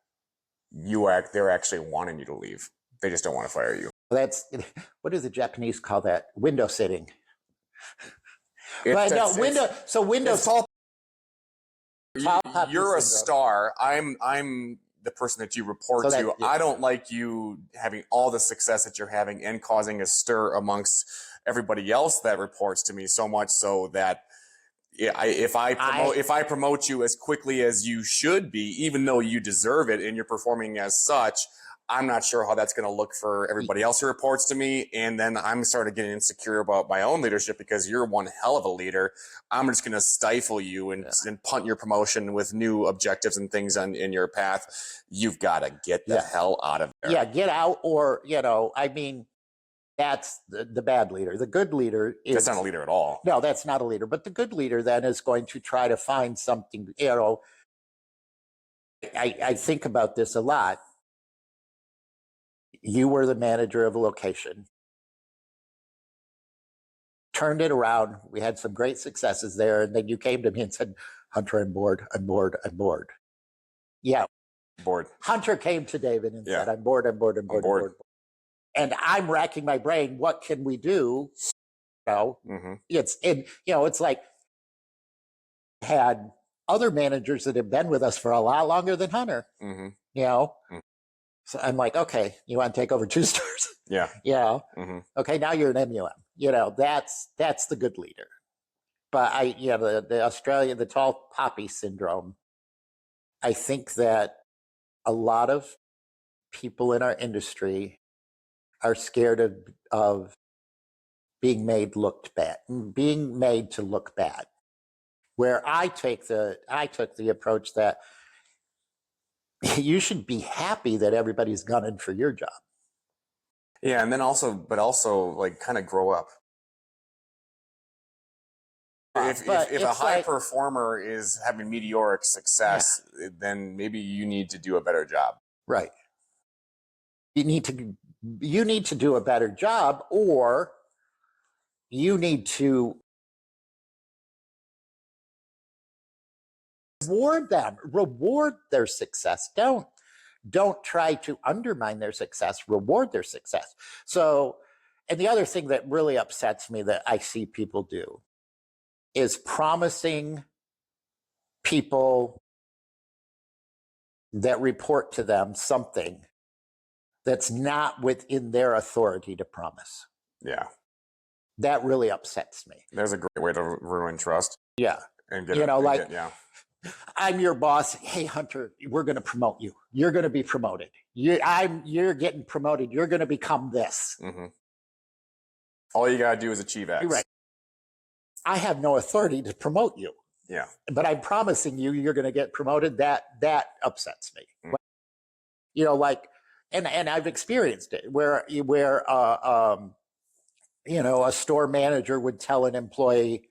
they're actually wanting you to leave. They just don't want to fire you. That's, what do the Japanese call that? Window sitting. But no, you're a star. I'm the person that you report to. I don't like you having all the success that you're having and causing a stir amongst everybody else that reports to me, so much so that if I promote you as quickly as you should be, even though you deserve it and you're performing as such, I'm not sure how that's going to look for everybody else who reports to me. And then I'm starting to get insecure about my own leadership because you're one hell of a leader. I'm just going to stifle you and punt your promotion with new objectives and things in your path. You've got to get the hell out of there. Yeah, get out, or, I mean, that's the bad leader. The good leader is... That's not a leader at all. No, that's not a leader. But the good leader then is going to try to find something, I think about this a lot. You were the manager of a location. Turned it around. We had some great successes there. And then you came to me and said, Hunter, I'm bored. Yeah. Bored. Hunter came to David and said, I'm bored. And I'm racking my brain. What can we do? It's like had other managers that have been with us for a lot longer than Hunter. So I'm like, okay, you want to take over 2 stores? Yeah. Okay, now you're an MUM. That's the good leader. But the tall poppy syndrome. I think that a lot of people in our industry are scared of being made to look bad. Where I took the approach that you should be happy that everybody's gunning for your job. Yeah, and then also like kind of grow up. If a high performer is having meteoric success, then maybe you need to do a better job. Right. You need to do a better job, or you need to reward their success. Don't try to undermine their success, reward their success. So, and the other thing that really upsets me that I see people do is promising people that report to them something that's not within their authority to promise. Yeah. That really upsets me. There's a great way to ruin trust. Yeah. And I'm your boss. Hey, Hunter, we're going to promote you. You're going to be promoted. You're getting promoted. You're going to become this. All you got to do is achieve X. Right. I have no authority to promote you. Yeah. But I'm promising you're going to get promoted. That upsets me. And I've experienced it where a store manager would tell an employee,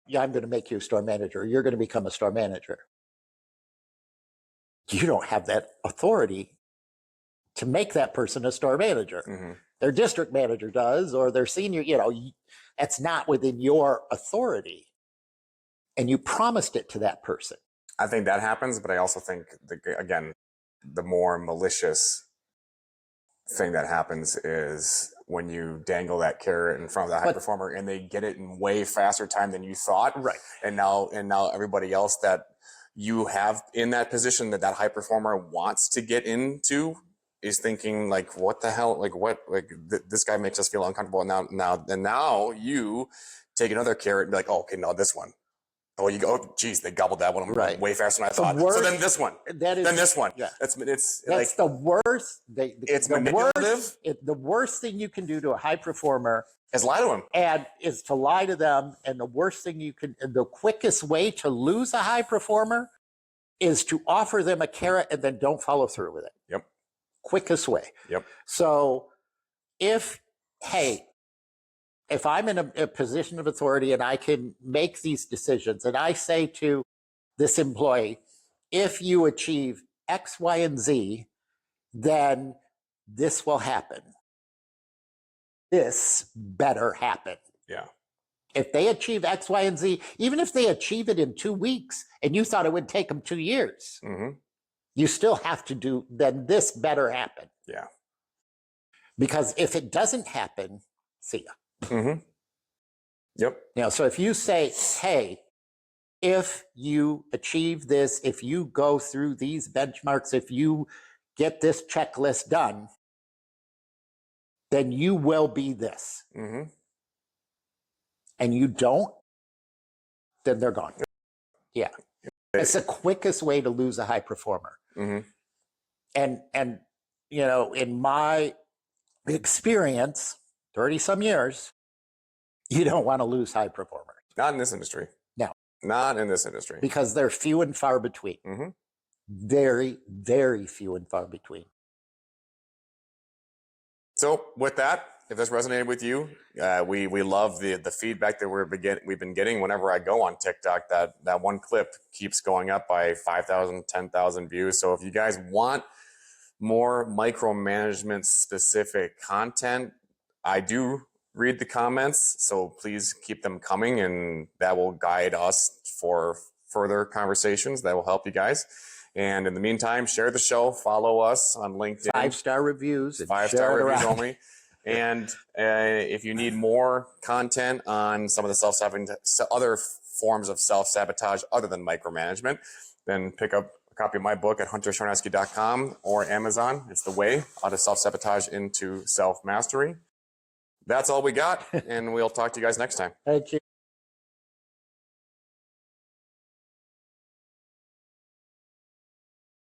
I'm going to make you a store manager. You're going to become a store manager. You don't have that authority to make that person a store manager. Their district manager does, or their senior, that's not within your authority. And you promised it to that person. I think that happens, but I also think, again, the more malicious thing that happens is when you dangle that carrot in front of the high performer and they get it in way faster time than you thought. Right. And now everybody else that you have in that position that high performer wants to get into is thinking like, what the hell? This guy makes us feel uncomfortable. And now you take another carrot and be like, oh, okay, no, this one. Oh, you go, geez, they gobbled that one way faster than I thought. So then this one. Then this one. Yeah. That's like, the worst. It's manipulative. The worst thing you can do to a high performer is lie to him. And is to lie to them. And the worst thing the quickest way to lose a high performer is to offer them a carrot and then don't follow through with it. Yep. Quickest way. Yep. So if I'm in a position of authority and I can make these decisions and I say to this employee, if you achieve X, Y, and Z, then this will happen. this better happen. Yeah. If they achieve X, Y, and Z, even if they achieve it in 2 weeks and you thought it would take them 2 years, you still have to do, then this better happen. Yeah. Because if it doesn't happen, see ya. Yep. So if you say, hey, if you achieve this, if you go through these benchmarks, if you get this checklist done, then you will be this. And you don't, then they're gone. Yeah. It's the quickest way to lose a high performer. And in my experience, 30 some years, you don't want to lose high performers. Not in this industry. No. Not in this industry. Because they're few and far between. Very, very few and far between. So with that, if this resonated with you, we love the feedback that we've been getting. Whenever I go on TikTok, that one clip keeps going up by 5,000, 10,000 views. So if you guys want more micromanagement specific content, I do read the comments, so please keep them coming, and that will guide us for further conversations that will help you guys. And in the meantime, share the show, follow us on LinkedIn. 5-star reviews. 5-star reviews only. And if you need more content on some of the other forms of self-sabotage other than micromanagement, then pick up a copy of my book at huntersharnatsky.com or Amazon. It's The Way Out of Self-Sabotage into Self-Mastery. That's all we got, and we'll talk to you guys next time. Thank you.